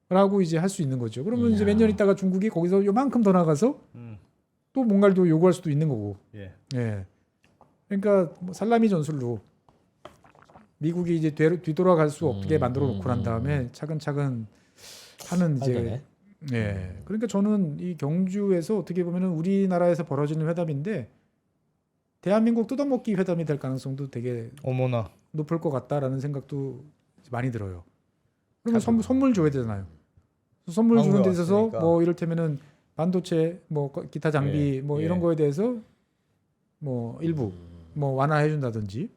라고 이제 할 수 있는 거죠. 그러면 이제 몇 년 있다가 중국이 거기서 요만큼 더 나가서 또 뭔가를 또 요구할 수도 있는 거고. 예. 예. 그러니까 뭐 살라미 전술로 미국이 이제 뒤돌아갈 수 없게 만들어 놓고 난 다음에 차근차근 하는 이제 예. 그러니까 저는 이 경주에서 어떻게 보면은 우리나라에서 벌어지는 회담인데 대한민국 뜯어먹기 회담이 될 가능성도 되게 어머나. 높을 것 같다라는 생각도 많이 들어요. 그러면 선물 줘야 되잖아요. 선물 주는 데 있어서 왔으니까. 뭐 이를테면은 반도체 뭐 기타 장비 예, 뭐 예. 이런 거에 대해서 뭐 일부 뭐 완화해 준다든지.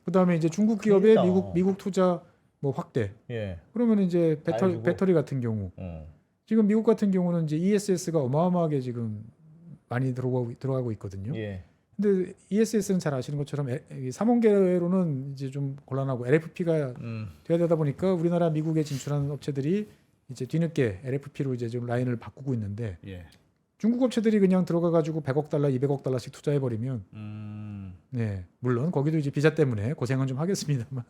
그다음에 이제 중국 기업의 큰일이다. 미국 투자 뭐 확대. 예. 그러면 이제 알고. 배터리 같은 경우 지금 미국 같은 경우는 이제 ESS가 어마어마하게 지금 많이 들어가고 있거든요. 예. 근데 ESS는 잘 아시는 것처럼 삼원계로는 이제 좀 곤란하고 LFP가 돼야 되다 보니까 우리나라 미국에 진출하는 업체들이 이제 뒤늦게 LFP로 이제 좀 라인을 바꾸고 있는데 예. 중국 업체들이 그냥 들어가 가지고 100억 달러, 200억 달러씩 투자해 버리면 네, 물론 거기도 이제 비자 때문에 고생은 좀 하겠습니다만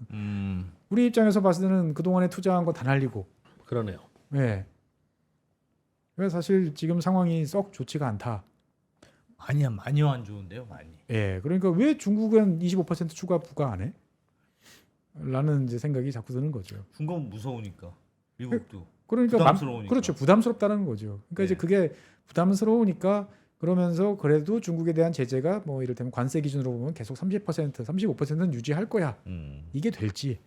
우리 입장에서 봤을 때는 그동안에 투자한 거 다 날리고 그러네요. 네. 그래서 사실 지금 상황이 썩 좋지가 않다. 많이 안 좋은데요, 많이. 예, 그러니까 왜 중국은 25% 추가 부과 안 해? 라는 이제 생각이 자꾸 드는 거죠. 중국은 무서우니까. 미국도. 그러니까 부담스러우니까. 그렇죠, 부담스럽다는 거죠. 그러니까 이제 그게 부담스러우니까 그러면서 그래도 중국에 대한 제재가 뭐 이를테면 관세 기준으로 보면 계속 30%, 35%는 유지할 거야. 이게 될지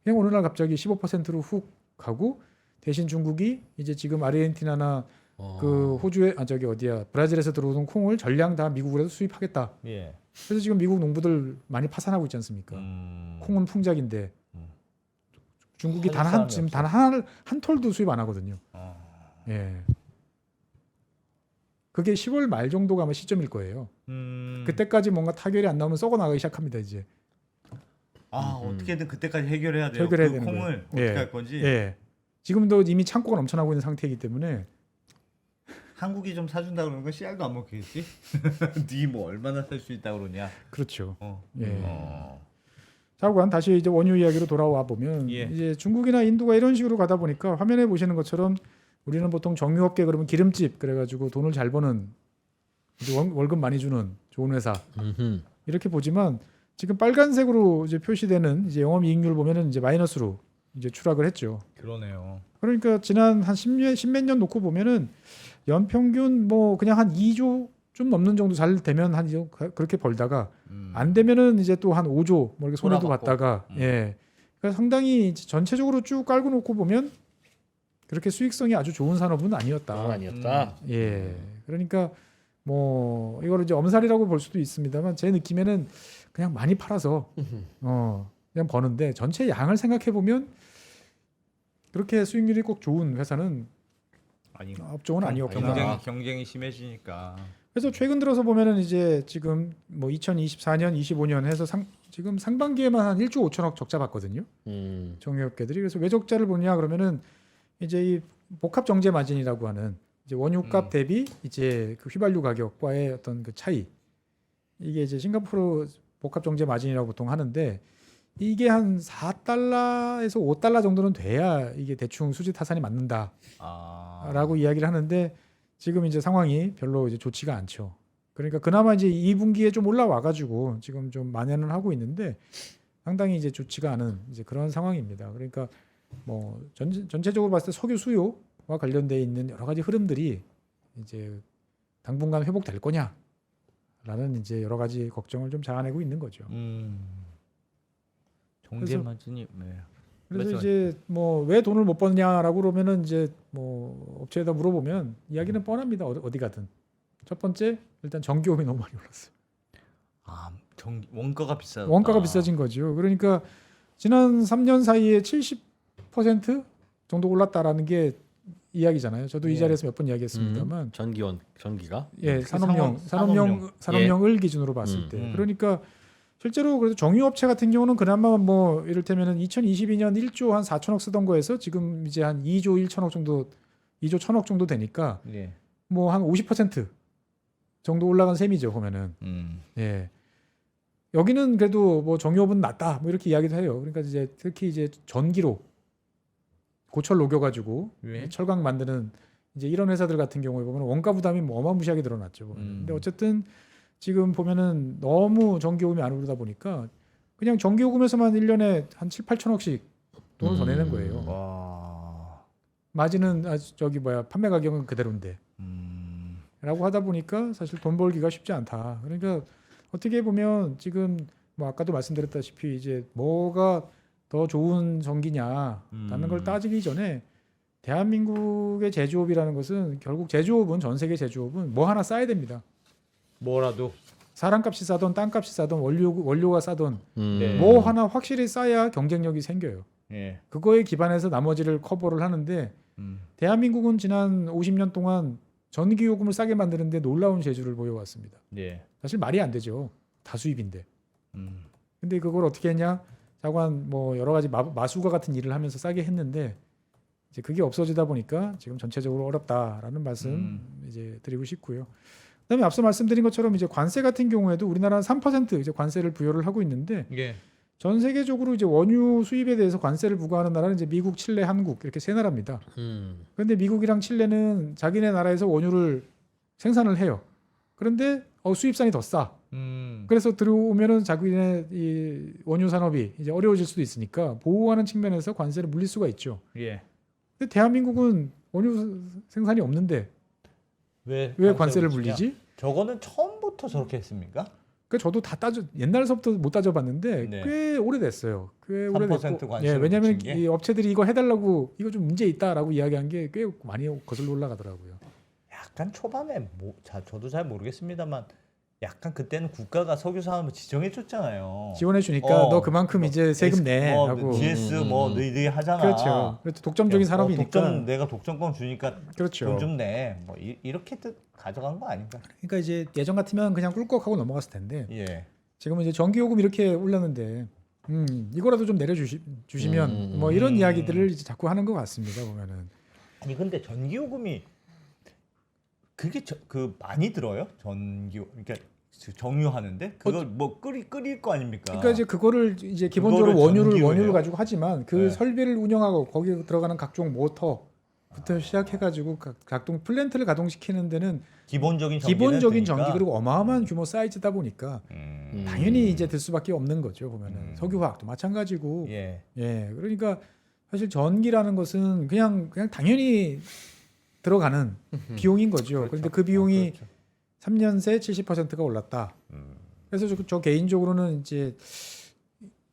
그냥 어느 날 갑자기 15%로 훅 가고 대신 중국이 이제 지금 아르헨티나나 그 호주에 저기 어디야 브라질에서 들어오는 콩을 전량 다 미국으로 수입하겠다. 예. 그래서 지금 미국 농부들 많이 파산하고 있지 않습니까? 콩은 풍작인데 중국이 지금 단 한 톨도 수입 안 하거든요. 예. 그게 10월 말 정도가 아마 시점일 거예요. 그때까지 뭔가 타결이 안 나오면 썩어 나가기 시작합니다 이제. 어떻게든 그때까지 해결해야 돼요. 해결해야 그 되는 콩을 거예요. 어떻게 예. 할 건지. 예. 지금도 이미 창고가 넘쳐나고 있는 상태이기 때문에 한국이 좀 사준다 그러는 건 씨알도 안 먹히겠지? 네 뭐 얼마나 살 수 있다 그러냐? 그렇죠. 어. 예. 어. 자고간 다시 이제 원유 이야기로 돌아와 보면 예. 이제 중국이나 인도가 이런 식으로 가다 보니까 화면에 보시는 것처럼 우리는 보통 정유업계 그러면 기름집 그래가지고 돈을 잘 버는 이제 월급 많이 주는 좋은 회사 이렇게 보지만 지금 빨간색으로 이제 표시되는 이제 영업이익률 보면은 이제 마이너스로 이제 추락을 했죠. 그러네요. 그러니까 지난 한 10몇 년 놓고 보면은 연평균 뭐 그냥 한 2조 좀 넘는 정도 잘 되면 한 그렇게 벌다가 안 되면은 이제 또 한 5조 뭐 이렇게 손해도 꼬라박고. 봤다가 예. 그러니까 상당히 전체적으로 쭉 깔고 놓고 보면 그렇게 수익성이 아주 좋은 산업은 아니었다. 아니었다. 예. 그러니까 뭐 이거를 이제 엄살이라고 볼 수도 있습니다만 제 느낌에는 그냥 많이 팔아서 그냥 버는데 전체 양을 생각해 보면 그렇게 수익률이 꼭 좋은 회사는 아니 업종은 아니었구나. 경쟁이 심해지니까. 그래서 최근 들어서 보면은 이제 지금 뭐 2024년, 25년 해서 지금 상반기에만 한 1조 5천억 적자 봤거든요. 정유업계들이. 그래서 왜 적자를 보냐 그러면은 이제 이 복합 정제 마진이라고 하는 이제 원유값 대비 이제 그 휘발유 가격과의 어떤 그 차이. 이게 이제 싱가포르 복합 정제 마진이라고 보통 하는데 이게 한 4달러에서 5달러 정도는 돼야 이게 대충 수지 타산이 맞는다라고 이야기를 하는데 지금 이제 상황이 별로 이제 좋지가 않죠. 그러니까 그나마 이제 2분기에 좀 올라와 가지고 지금 좀 만회는 하고 있는데 상당히 이제 좋지가 않은 이제 그런 상황입니다. 그러니까 뭐 전체적으로 봤을 때 석유 수요와 관련돼 있는 여러 가지 흐름들이 이제 당분간 회복될 거냐라는 이제 여러 가지 걱정을 좀 자아내고 있는 거죠. 정제 마진이 그래서 이제 뭐 왜 돈을 못 버느냐라고 그러면은 이제 뭐 업체에다 물어보면 이야기는 뻔합니다. 어디 가든. 첫 번째 일단 전기요금이 너무 많이 올랐어요. 원가가 비싸. 원가가 비싸진 거죠. 그러니까 지난 3년 사이에 70% 정도 올랐다라는 게 이야기잖아요. 저도 이 자리에서 몇 번 이야기했습니다만 전기가 예, 산업용을 기준으로 봤을 때. 그러니까 실제로 그래서 정유업체 같은 경우는 그나마 뭐 이를테면은 2022년 1조 한 4천억 쓰던 거에서 지금 이제 한 2조 1천억 정도 2조 1천억 정도 되니까 예. 뭐 한 50% 정도 올라간 셈이죠, 보면은. 예. 여기는 그래도 뭐 정유업은 낮다. 뭐 이렇게 이야기도 해요. 그러니까 이제 특히 이제 전기로 고철 녹여 가지고 철강 만드는 이제 이런 회사들 같은 경우에 보면 원가 부담이 뭐 어마무시하게 늘어났죠. 근데 어쨌든 지금 보면은 너무 전기요금이 안 오르다 보니까 그냥 전기요금에서만 1년에 한 7, 8천억씩 돈을 더 내는 거예요. 와. 마진은 판매 가격은 그대로인데. 라고 하다 보니까 사실 돈 벌기가 쉽지 않다. 그러니까 어떻게 보면 지금 뭐 아까도 말씀드렸다시피 이제 뭐가 더 좋은 전기냐라는 걸 따지기 전에 대한민국의 제조업이라는 것은 결국 제조업은 전 세계 제조업은 뭐 하나 쌓아야 됩니다. 뭐라도 사람값이 싸던 땅값이 싸던 원료가 싸던 네. 뭐 하나 확실히 싸야 경쟁력이 생겨요. 예. 그거에 기반해서 나머지를 커버를 하는데 대한민국은 지난 50년 동안 전기요금을 싸게 만드는데 놀라운 재주를 보여왔습니다. 예. 사실 말이 안 되죠. 다 수입인데. 음. 근데 그걸 어떻게 했냐? 자관 뭐 여러 가지 마수가 같은 일을 하면서 싸게 했는데 이제 그게 없어지다 보니까 지금 전체적으로 어렵다라는 말씀 이제 드리고 싶고요. 그다음에 앞서 말씀드린 것처럼 이제 관세 같은 경우에도 우리나라는 3% 이제 관세를 부여를 하고 있는데 예. 전 세계적으로 이제 원유 수입에 대해서 관세를 부과하는 나라는 이제 미국, 칠레, 한국 이렇게 세 나라입니다. 그런데 미국이랑 칠레는 자기네 나라에서 원유를 생산을 해요. 그런데 수입산이 더 싸. 그래서 들어오면은 자기네 이 원유 산업이 이제 어려워질 수도 있으니까 보호하는 측면에서 관세를 물릴 수가 있죠. 예. 근데 대한민국은 원유 생산이 없는데 왜 관세를 물리냐? 물리지? 저거는 처음부터 저렇게 했습니까? 그 저도 다 옛날서부터 못 따져봤는데 네. 꽤 오래됐어요. 꽤 3% 오래됐고, 관세를 왜냐하면 붙인 게? 이 업체들이 이거 해달라고 이거 좀 문제 있다라고 이야기한 게 꽤 많이 거슬러 올라가더라고요. 약간 초반에 저도 잘 모르겠습니다만 약간 그때는 국가가 석유 산업을 지정해 줬잖아요. 지원해 주니까 너 그만큼 이제 세금 내 하고. GS 뭐 너희들이 하잖아. 그렇죠. 그렇죠. 독점적인 산업이니까. 내가 독점권 주니까 그렇죠. 돈 좀 내. 뭐 이렇게 가져간 거 아닌가? 그러니까 이제 예전 같으면 그냥 꿀꺽하고 넘어갔을 텐데 예. 지금은 이제 전기요금 이렇게 올렸는데 이거라도 좀 내려주시면 뭐 이런 이야기들을 이제 자꾸 하는 것 같습니다. 보면은. 아니 근데 전기요금이 그게 그 많이 들어요? 그러니까 정유하는데 그걸 뭐 끓일 거 아닙니까? 그러니까 이제 그거를 이제 기본적으로 그거를 원유를 전기요예요? 가지고 하지만 그 네. 설비를 운영하고 거기에 들어가는 각종 모터부터 시작해가지고 각종 플랜트를 가동시키는 데는 기본적인 기본적인 드니까. 전기 그리고 어마어마한 규모 사이즈다 보니까 당연히 이제 들 수밖에 없는 거죠. 보면은 석유화학도 마찬가지고 예. 예 그러니까 사실 전기라는 것은 그냥 당연히 들어가는 비용인 거죠. 그렇죠. 그런데 그 비용이 그렇죠. 3년 새 70%가 올랐다. 그래서 저 개인적으로는 이제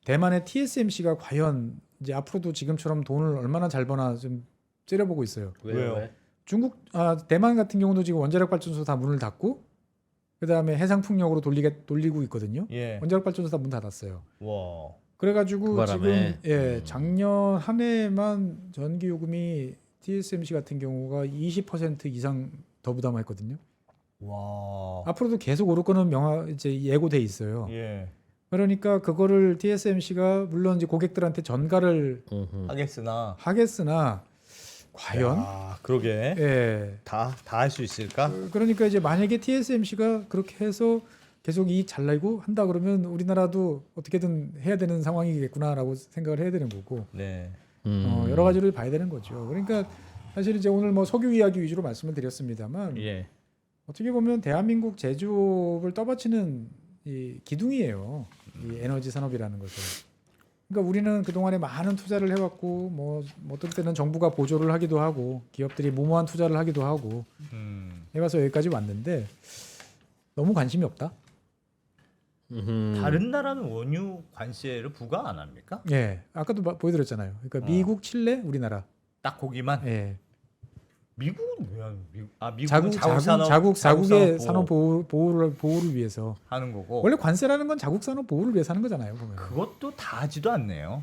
대만의 TSMC가 과연 이제 앞으로도 지금처럼 돈을 얼마나 잘 버나 좀 째려보고 있어요. 왜요? 대만 같은 경우도 지금 원자력 발전소 다 문을 닫고 그다음에 해상 풍력으로 돌리고 있거든요. 예. 원자력 발전소 다 문 닫았어요. 와. 그래가지고 그 바람에. 지금 작년 한 해만 전기 요금이 TSMC 같은 경우가 20% 이상 더 부담했거든요. 와. 앞으로도 계속 오를 거는 이제 예고돼 있어요. 예. 그러니까 그거를 TSMC가 물론 이제 고객들한테 전가를 하겠으나 과연 그러게. 예. 다 할 수 있을까? 그러니까 이제 만약에 TSMC가 그렇게 해서 계속 이익 잘 내고 한다 그러면 우리나라도 어떻게든 해야 되는 상황이겠구나라고 생각을 해야 되는 거고 네. 여러 가지를 봐야 되는 거죠. 그러니까 사실 이제 오늘 뭐 석유 이야기 위주로 말씀을 드렸습니다만 예. 어떻게 보면 대한민국 제조업을 떠받치는 이 기둥이에요. 이 에너지 산업이라는 것은. 그러니까 우리는 그 동안에 많은 투자를 해왔고 뭐 어떤 때는 정부가 보조를 하기도 하고 기업들이 무모한 투자를 하기도 하고 해와서 여기까지 왔는데 너무 관심이 없다. 다른 나라는 원유 관세를 부과 안 합니까? 예, 아까도 보여드렸잖아요. 그러니까 미국, 칠레, 우리나라. 딱 거기만. 예. 미국은 왜? 미국은 자국의 산업 보호를 위해서 하는 거고. 원래 관세라는 건 자국 산업 보호를 위해서 하는 거잖아요. 보면. 그것도 다 하지도 않네요.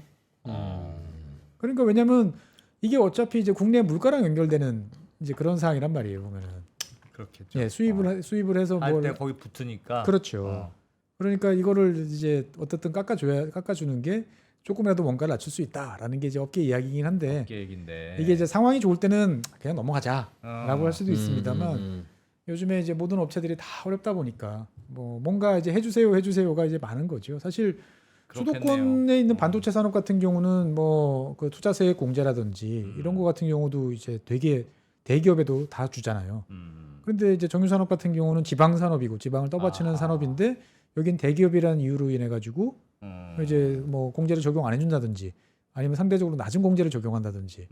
그러니까 왜냐하면 이게 어차피 이제 국내 물가랑 연결되는 이제 그런 사항이란 말이에요. 보면은. 그렇겠죠. 예, 수입을 해서 할 때 거기 붙으니까. 그렇죠. 그러니까 이거를 이제 어떻든 깎아주는 게 조금이라도 원가를 낮출 수 있다라는 게 이제 업계 이야기이긴 한데 업계 얘긴데. 이게 이제 상황이 좋을 때는 그냥 넘어가자라고 할 수도 있습니다만 요즘에 이제 모든 업체들이 다 어렵다 보니까 뭐 뭔가 이제 해주세요가 이제 많은 거죠. 사실 그렇겠네요. 수도권에 있는 반도체 산업 같은 경우는 뭐 그 투자세액 공제라든지 이런 거 같은 경우도 이제 되게 대기업에도 다 주잖아요. 그런데 이제 정유산업 같은 경우는 지방 산업이고 지방을 떠받치는 산업인데 여긴 대기업이라는 이유로 인해 가지고 이제 뭐 공제를 적용 안 해준다든지 아니면 상대적으로 낮은 공제를 적용한다든지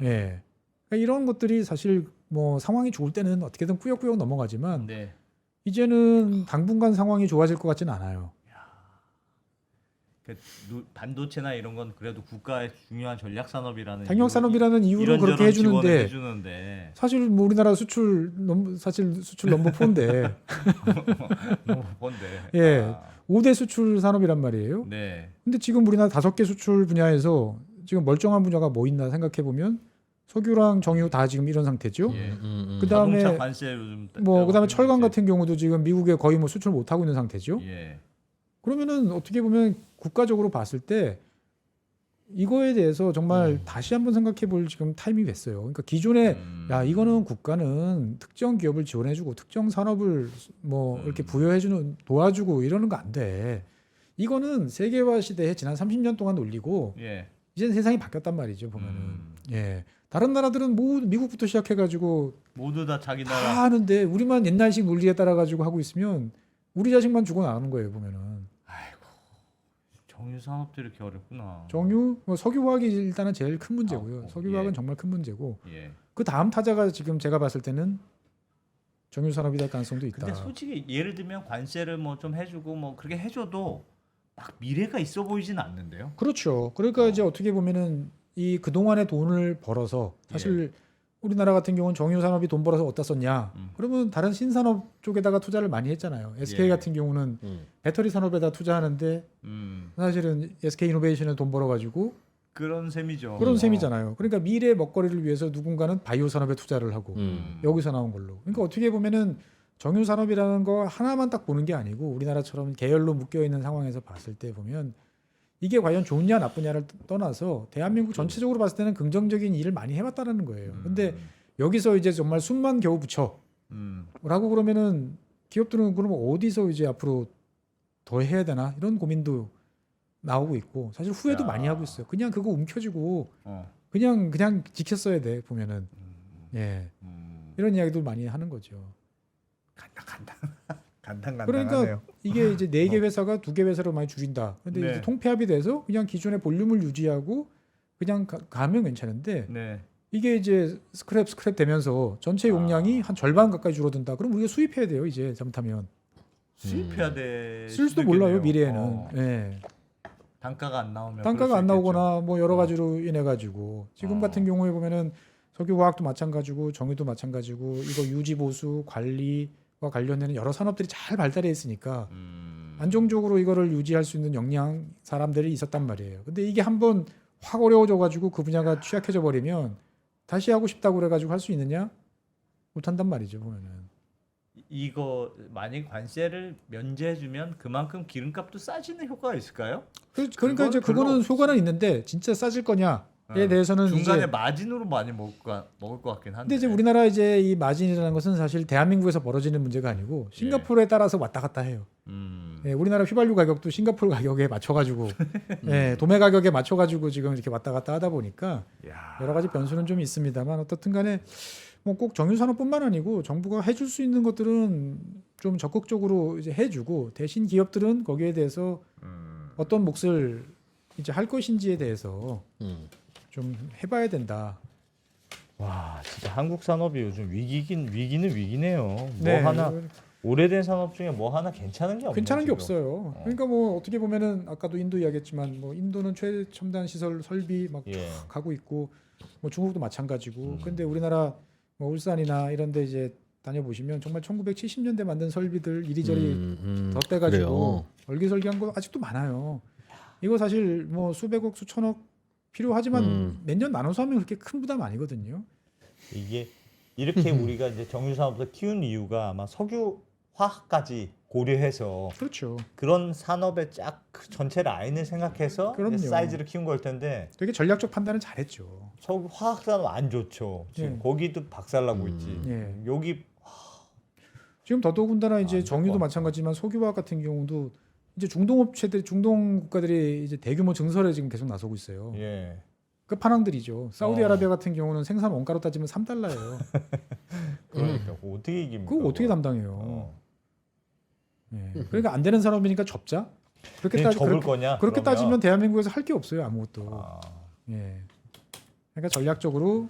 예 그러니까 이런 것들이 사실 뭐 상황이 좋을 때는 어떻게든 꾸역꾸역 넘어가지만 네. 이제는 당분간 상황이 좋아질 것 같지는 않아요. 반도체나 이런 건 그래도 국가의 중요한 전략 산업이라는 장력 산업이라는 이유로 그렇게 해주는데 해주는데 사실 뭐 우리나라 수출 넘버 4인데 너무 본데. 예. 5대 수출 산업이란 말이에요. 네. 근데 지금 우리나라 5개 수출 분야에서 지금 멀쩡한 분야가 뭐 있나 생각해 보면 석유랑 정유 다 지금 이런 상태죠. 예. 그다음에 자동차 관세 요즘 뭐 그다음에 때문에 철강 이제- 같은 경우도 지금 미국에 거의 뭐 수출 못 하고 있는 상태죠. 예. 그러면은 어떻게 보면 국가적으로 봤을 때 이거에 대해서 정말 다시 한번 생각해 볼 지금 타이밍이 됐어요. 그러니까 기존에 야 이거는 국가는 특정 기업을 지원해주고 특정 산업을 뭐 이렇게 부여해주는 도와주고 이러는 거 안 돼. 이거는 세계화 시대에 지난 30년 동안 놀리고 예. 이제는 세상이 바뀌었단 말이죠. 보면은 음. 예 다른 나라들은 모두 미국부터 시작해가지고 모두 다 자기 다 나라 하는데 우리만 옛날식 논리에 따라 가지고 하고 있으면 우리 자식만 죽어 나가는 거예요. 보면은. 정유 산업도 이렇게 어렵구나. 정유, 뭐 석유화학이 일단은 제일 큰 문제고요. 아, 석유화학은 예. 정말 큰 문제고 예. 그 다음 타자가 지금 제가 봤을 때는 정유 산업이 될 가능성도 있다. 근데 솔직히 예를 들면 관세를 뭐 좀 해주고 뭐 그렇게 해줘도 막 미래가 있어 보이진 않는데요. 그렇죠. 그러니까 이제 어떻게 보면은 이 그동안의 돈을 벌어서 사실 우리나라 같은 경우는 정유 산업이 돈 벌어서 어디다 썼냐? 그러면 다른 신산업 쪽에다가 투자를 많이 했잖아요. SK 예. 같은 경우는 배터리 산업에다 투자하는데 사실은 SK 이노베이션에 돈 벌어가지고 그런 셈이죠. 그런 셈이잖아요. 그러니까 미래 먹거리를 위해서 누군가는 바이오 산업에 투자를 하고 여기서 나온 걸로. 그러니까 어떻게 보면은 정유 산업이라는 거 하나만 딱 보는 게 아니고 우리나라처럼 계열로 묶여 있는 상황에서 봤을 때 보면 이게 과연 좋냐 나쁘냐를 떠나서 대한민국 전체적으로 봤을 때는 긍정적인 일을 많이 해왔다는 거예요. 근데 여기서 이제 정말 숨만 겨우 붙여라고 그러면은 기업들은 그러면 어디서 이제 앞으로 더 해야 되나 이런 고민도 나오고 있고 사실 후회도 야. 많이 하고 있어요. 그냥 그거 움켜쥐고 어. 그냥 지켰어야 돼 보면은 예 이런 이야기도 많이 하는 거죠. 간당간당하네요. 그러니까 이게 이제 4개 회사가 2개 회사로 많이 줄인다. 근데 네. 이제 통폐합이 돼서 그냥 기존의 볼륨을 유지하고 그냥 가면 괜찮은데 네. 이게 이제 스크랩 되면서 전체 용량이 한 절반 가까이 줄어든다. 그럼 우리가 수입해야 돼요. 이제 잘못하면 수입해야 돼. 쓸 수도 몰라요 미래에는. 예. 단가가 안 나오면 단가가 안 그럴 수 있겠죠. 나오거나 뭐 여러 가지로 인해 가지고 지금 같은 경우에 보면은 석유화학도 마찬가지고 정유도 마찬가지고 이거 유지 보수 관리와 관련되는 여러 산업들이 잘 발달해 있으니까 안정적으로 이거를 유지할 수 있는 역량 사람들이 있었단 말이에요. 근데 이게 한번 확 어려워져 가지고 그 분야가 취약해져 버리면 다시 하고 싶다고 그래 가지고 할 수 있느냐? 못 한단 말이죠, 보면은. 이거 만약 관세를 면제해주면 그만큼 기름값도 싸지는 효과가 있을까요? 그러니까 이제 별로 그거는 없- 효과는 있는데 진짜 싸질 거냐에 대해서는 중간에 이제 마진으로 많이 먹을 것 같긴 한데. 근데 이제 우리나라 이제 이 마진이라는 것은 사실 대한민국에서 벌어지는 문제가 아니고 싱가포르에 따라서 왔다 갔다 해요. 예, 우리나라 휘발유 가격도 싱가포르 가격에 맞춰가지고 예, 도매 가격에 맞춰가지고 지금 이렇게 왔다 갔다 하다 보니까 야. 여러 가지 변수는 좀 있습니다만 어떻든간에 뭐 꼭 정유산업뿐만 아니고 정부가 해줄 수 있는 것들은 좀 적극적으로 이제 해주고 대신 기업들은 거기에 대해서 어떤 몫을 이제 할 것인지에 대해서 좀 해봐야 된다. 와, 진짜 한국 산업이 요즘 위기는 위기네요. 뭐 네, 하나 오래된 산업 중에 뭐 하나 괜찮은 게 없네요. 괜찮은 게 지금. 없어요. 그러니까 뭐 어떻게 보면은 아까도 인도 이야기했지만 뭐 인도는 최첨단 시설 설비 막 예. 가고 있고 뭐 중국도 마찬가지고. 근데 우리나라 뭐 울산이나 이런데 이제 다녀보시면 정말 1970년대 만든 설비들 이리저리 덧대가지고 얼기설기한 거 아직도 많아요. 이거 사실 뭐 수백억 수천억 필요하지만 몇 년 나눠서 하면 그렇게 큰 부담 아니거든요. 이게 이렇게 우리가 이제 정유 산업을 키운 이유가 아마 석유 화학까지 고려해서 그렇죠. 그런 산업의 그 전체 라인을 생각해서 그럼요. 사이즈를 키운 걸 텐데 되게 전략적 판단을 잘했죠. 석유 화학 산업 안 좋죠. 지금 예. 거기도 박살나고 있지. 예. 여기 지금 더더군다나 이제 안 정유도 될 것 마찬가지지만 석유화학 같은 경우도 이제 중동 업체들, 중동 국가들이 이제 대규모 증설에 지금 계속 나서고 있어요. 예. 끝판왕들이죠. 사우디아라비아 같은 경우는 생산 원가로 따지면 3달러예요. 그러니까 그거 어떻게 이깁니까? 그거 어떻게 그거? 담당해요? 어. 예. 그러니까 안 되는 산업이니까 접자. 그렇게 그냥 따 접을 그렇게, 거냐? 그렇게 그러면? 따지면 대한민국에서 할 게 없어요 아무것도. 아, 예. 그러니까 전략적으로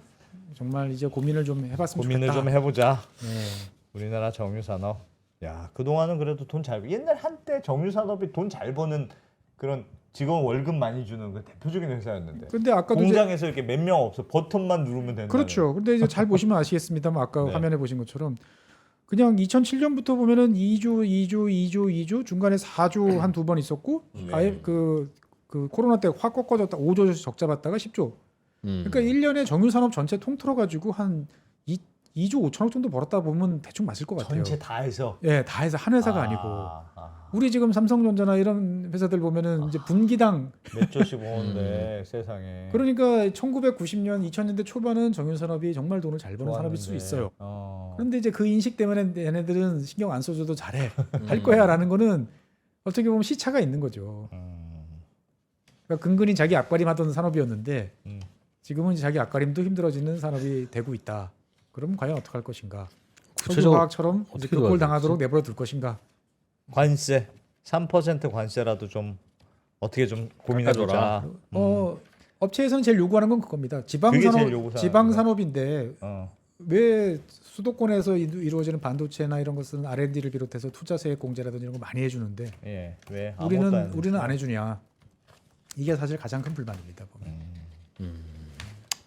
정말 이제 고민을 좀 해봤으면 고민을 좋겠다. 좀 해보자. 예. 우리나라 정유 산업. 야, 그 동안은 그래도 돈 잘. 옛날 한때 정유 산업이 돈 잘 버는 그런 직원 월급 많이 주는 그 대표적인 회사였는데 근데 아까도 이제 공장에서 이렇게 몇 명 없어 버튼만 누르면 된다. 그렇죠. 근데 이제 잘 보시면 아시겠습니다만 아까 네. 화면에 보신 것처럼 그냥 2007년부터 보면은 2주 중간에 4주 한 두 번 있었고 네. 아예 그 코로나 때 확 꺾어졌다 5조씩 적자 받다가 10조. 그러니까 1년에 정유산업 전체 통틀어 가지고 한 2조 5천억 정도 벌었다 보면 대충 맞을 것 같아요. 전체 다 해서 예, 다 해서 한 회사가 아니고 우리 지금 삼성전자나 이런 회사들 보면은 이제 분기당 몇 조씩 모은데 세상에. 그러니까 1990년 2000년대 초반은 정유산업이 정말 돈을 잘 버는 산업일 수 있어요. 그런데 이제 그 인식 때문에 얘네들은 신경 안 써줘도 잘해 할 거야라는 거는 어떻게 보면 시차가 있는 거죠. 그러니까 근근히 자기 앞가림하던 산업이었는데 지금은 이제 자기 앞가림도 힘들어지는 산업이 되고 있다. 그럼 과연 어떻게 할 것인가? 석유화학처럼 어떻게 그 꼴 도와줘야지? 당하도록 내버려 둘 것인가? 관세 3% 관세라도 좀 어떻게 좀 고민해보자. 업체에서는 제일 요구하는 건 그겁니다. 그게 제일 요구사항입니다. 지방산업인데 어. 왜 수도권에서 이루어지는 반도체나 이런 것은 R&D를 비롯해서 투자세액 공제라든지 이런 거 많이 해주는데 예, 왜 아무것도 안 해? 우리는 안 해주냐? 이게 사실 가장 큰 불만입니다. 보면.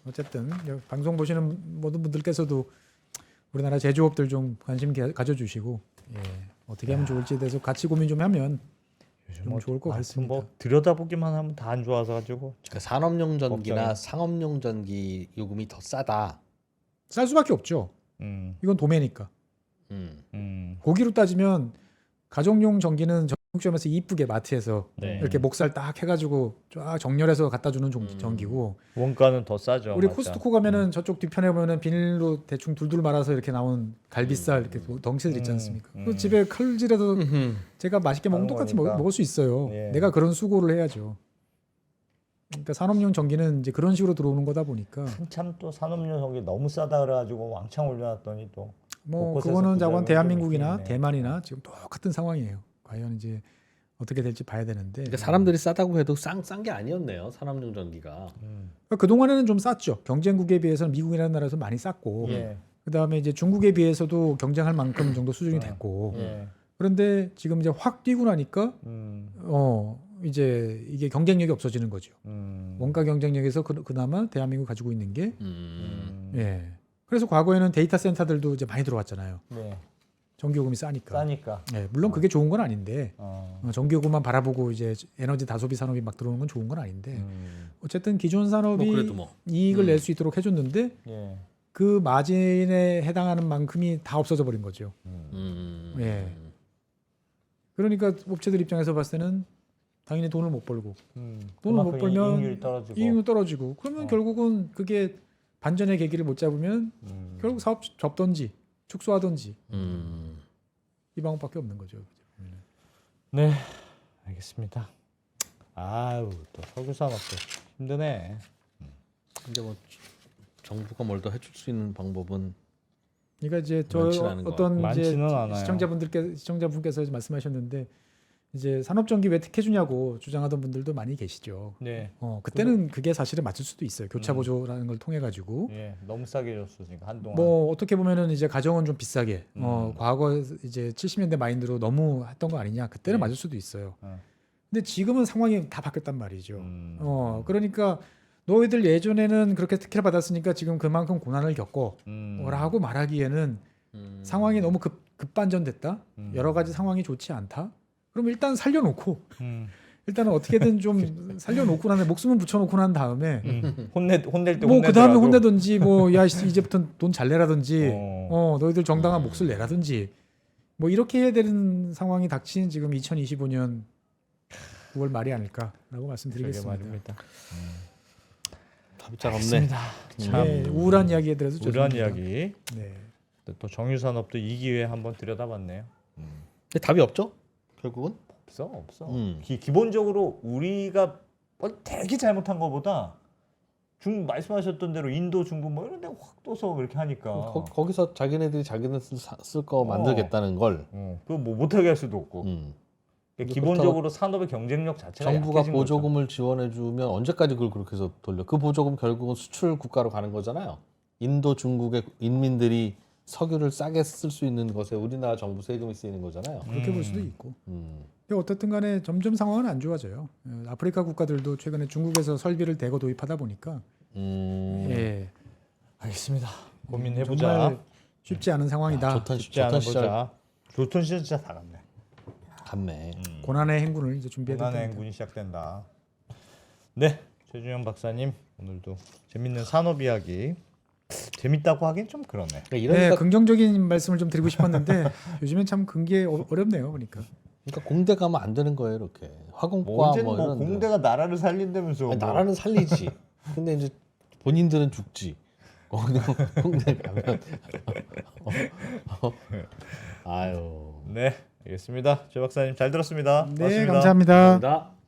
어쨌든 방송 보시는 모든 분들께서도 우리나라 제조업들 좀 관심 가져주시고 어떻게 하면 좋을지에 대해서 같이 고민 좀 하면 좀 좋을 것 같습니다. 뭐 들여다보기만 하면 다 안 좋아서 가지고. 그러니까 산업용 전기나 걱정이. 상업용 전기 요금이 더 싸다. 쌀 수밖에 없죠. 이건 도매니까. 고기로 따지면 가정용 전기는 정육점에서 이쁘게 마트에서 네. 이렇게 목살 딱 해가지고 쫙 정렬해서 갖다 주는 전기고 원가는 더 싸죠. 우리 맞아. 코스트코 가면은 저쪽 뒤편에 보면은 비닐로 대충 둘둘 말아서 이렇게 나온 갈비살 이렇게 덩치들 있지 않습니까? 그 집에 칼질해서 제가 맛있게 먹으면 하는 똑같이 거니까. 먹을 수 있어요. 예. 내가 그런 수고를 해야죠. 그러니까 산업용 전기는 이제 그런 식으로 들어오는 거다 보니까 한참 또 산업용 전기 너무 싸다 그래가지고 왕창 올려놨더니 또 뭐 곳곳에서 그거는 부작용이 자관 대한민국이나 좀 있겠네. 대만이나 지금 똑같은 상황이에요. 과연 이제 어떻게 될지 봐야 되는데 그러니까 사람들이 싸다고 해도 싼 게 아니었네요. 산업용 전기가. 그러니까 그동안에는 좀 쌌죠. 경쟁국에 비해서는 미국이라는 나라에서 많이 쌌고 예. 그다음에 이제 중국에 비해서도 경쟁할 만큼 정도 수준이 됐고 예. 그런데 지금 이제 확 뛰고 나니까 이제 이게 경쟁력이 없어지는 거죠. 원가 경쟁력에서 그나마 대한민국 가지고 있는 게 예. 그래서 과거에는 데이터 센터들도 이제 많이 들어왔잖아요. 네. 전기요금이 싸니까. 싸니까. 예, 물론 그게 좋은 건 아닌데 어. 전기요금만 바라보고 이제 에너지 다소비 산업이 막 들어오는 건 좋은 건 아닌데 어쨌든 기존 산업이 뭐 그래도 뭐. 이익을 낼 수 있도록 해줬는데 예. 그 마진에 해당하는 만큼이 다 없어져 버린 거죠. 예. 그러니까 업체들 입장에서 봤을 때는 당연히 돈을 못 벌고 돈을 못 그만큼 벌면 이익률이 떨어지고. 이익률 떨어지고 그러면 결국은 그게 반전의 계기를 못 잡으면 결국 사업 접던지 축소하던지 이 방법밖에 없는 거죠. 네, 알겠습니다. 아유, 또 석유 산업도 힘드네. 근데 뭐 정부가 뭘 더 해줄 수 있는 방법은 그러니까 이제 저 많지는 않은 것 어떤 이제 많지는 않아요. 시청자분께서 말씀하셨는데 이제 산업전기 왜 특혜주냐고 주장하던 분들도 많이 계시죠. 네, 그때는 그게 사실은 맞을 수도 있어요. 교차 보조라는 걸 통해 가지고 예, 너무 싸게 줬으니까 한동안. 뭐 어떻게 보면은 이제 가정은 좀 비싸게 과거 이제 70년대 마인드로 너무 했던 거 아니냐 그때는 맞을 수도 있어요. 근데 지금은 상황이 다 바뀌었단 말이죠. 그러니까 너희들 예전에는 그렇게 특혜를 받았으니까 지금 그만큼 고난을 겪어 라고 말하기에는 상황이 너무 급반전됐다. 여러 가지 상황이 좋지 않다. 그럼 일단 살려놓고 일단은 어떻게든 좀 살려놓고 난 목숨은 붙여놓고 난 다음에 혼낼 때 뭐 그 다음에 혼내더라도. 혼내든지 뭐 야 이제부터 돈 잘 내라든지 어. 너희들 정당한 몫을 내라든지 뭐 이렇게 해야 되는 상황이 닥친 지금 2025년 9월 말이 아닐까라고 그러게 말씀드리겠습니다. 말입니다. 답이 잘 없네. 알겠습니다. 참 네, 우울한 이야기에 대해서 우려한 죄송합니다. 이야기. 네. 또 정유산업도 이 기회에 한번 들여다봤네요. 근데 답이 없죠? 결국은. 없어. 기본적으로 우리가 뭐 되게 잘못한 것보다 말씀하셨던 대로 인도, 중국 뭐 이런 데 확 떠서 그렇게 하니까 거기서 자기네들이 자기네 쓸 거 만들겠다는 걸 그거 뭐 못하게 할 수도 없고 그러니까 기본적으로 산업의 경쟁력 자체가 정부가 약해진 보조금을 지원해주면 언제까지 그걸 그렇게 해서 돌려? 그 보조금 결국은 수출 국가로 가는 거잖아요. 인도, 중국의 인민들이 석유를 싸게 쓸 수 있는 것에 우리나라 정부 세금이 쓰이는 거잖아요. 그렇게 볼 수도 있고. 음. 어떻든 간에 점점 상황은 안 좋아져요. 아프리카 국가들도 최근에 중국에서 설비를 대거 도입하다 보니까 예, 알겠습니다. 고민해보자. 정말 쉽지 않은 상황이다. 쉽지 않은 시절 보자. 조턴 시절 진짜 다 갔네. 갔네. 고난의 행군을 이제 준비해야 고난의 됩니다. 행군이 시작된다. 네, 최준영 박사님 오늘도 재밌는 산업 이야기. 재밌다고 하긴 좀 그러네. 그러니까 네, 이러니까, 긍정적인 말씀을 좀 드리고 싶었는데 요즘엔 참 그게 어렵네요, 보니까. 그러니까 공대 가면 안 되는 거예요, 이렇게. 화공과 뭐 언제는 뭐 뭐 이런 데. 공대가 나라를 살린다면서. 아니, 뭐. 나라는 살리지. 근데 이제 본인들은 죽지. 공대 가면. 아유. 네, 알겠습니다. 최 박사님 잘 들었습니다. 네, 고맙습니다. 감사합니다. 감사합니다.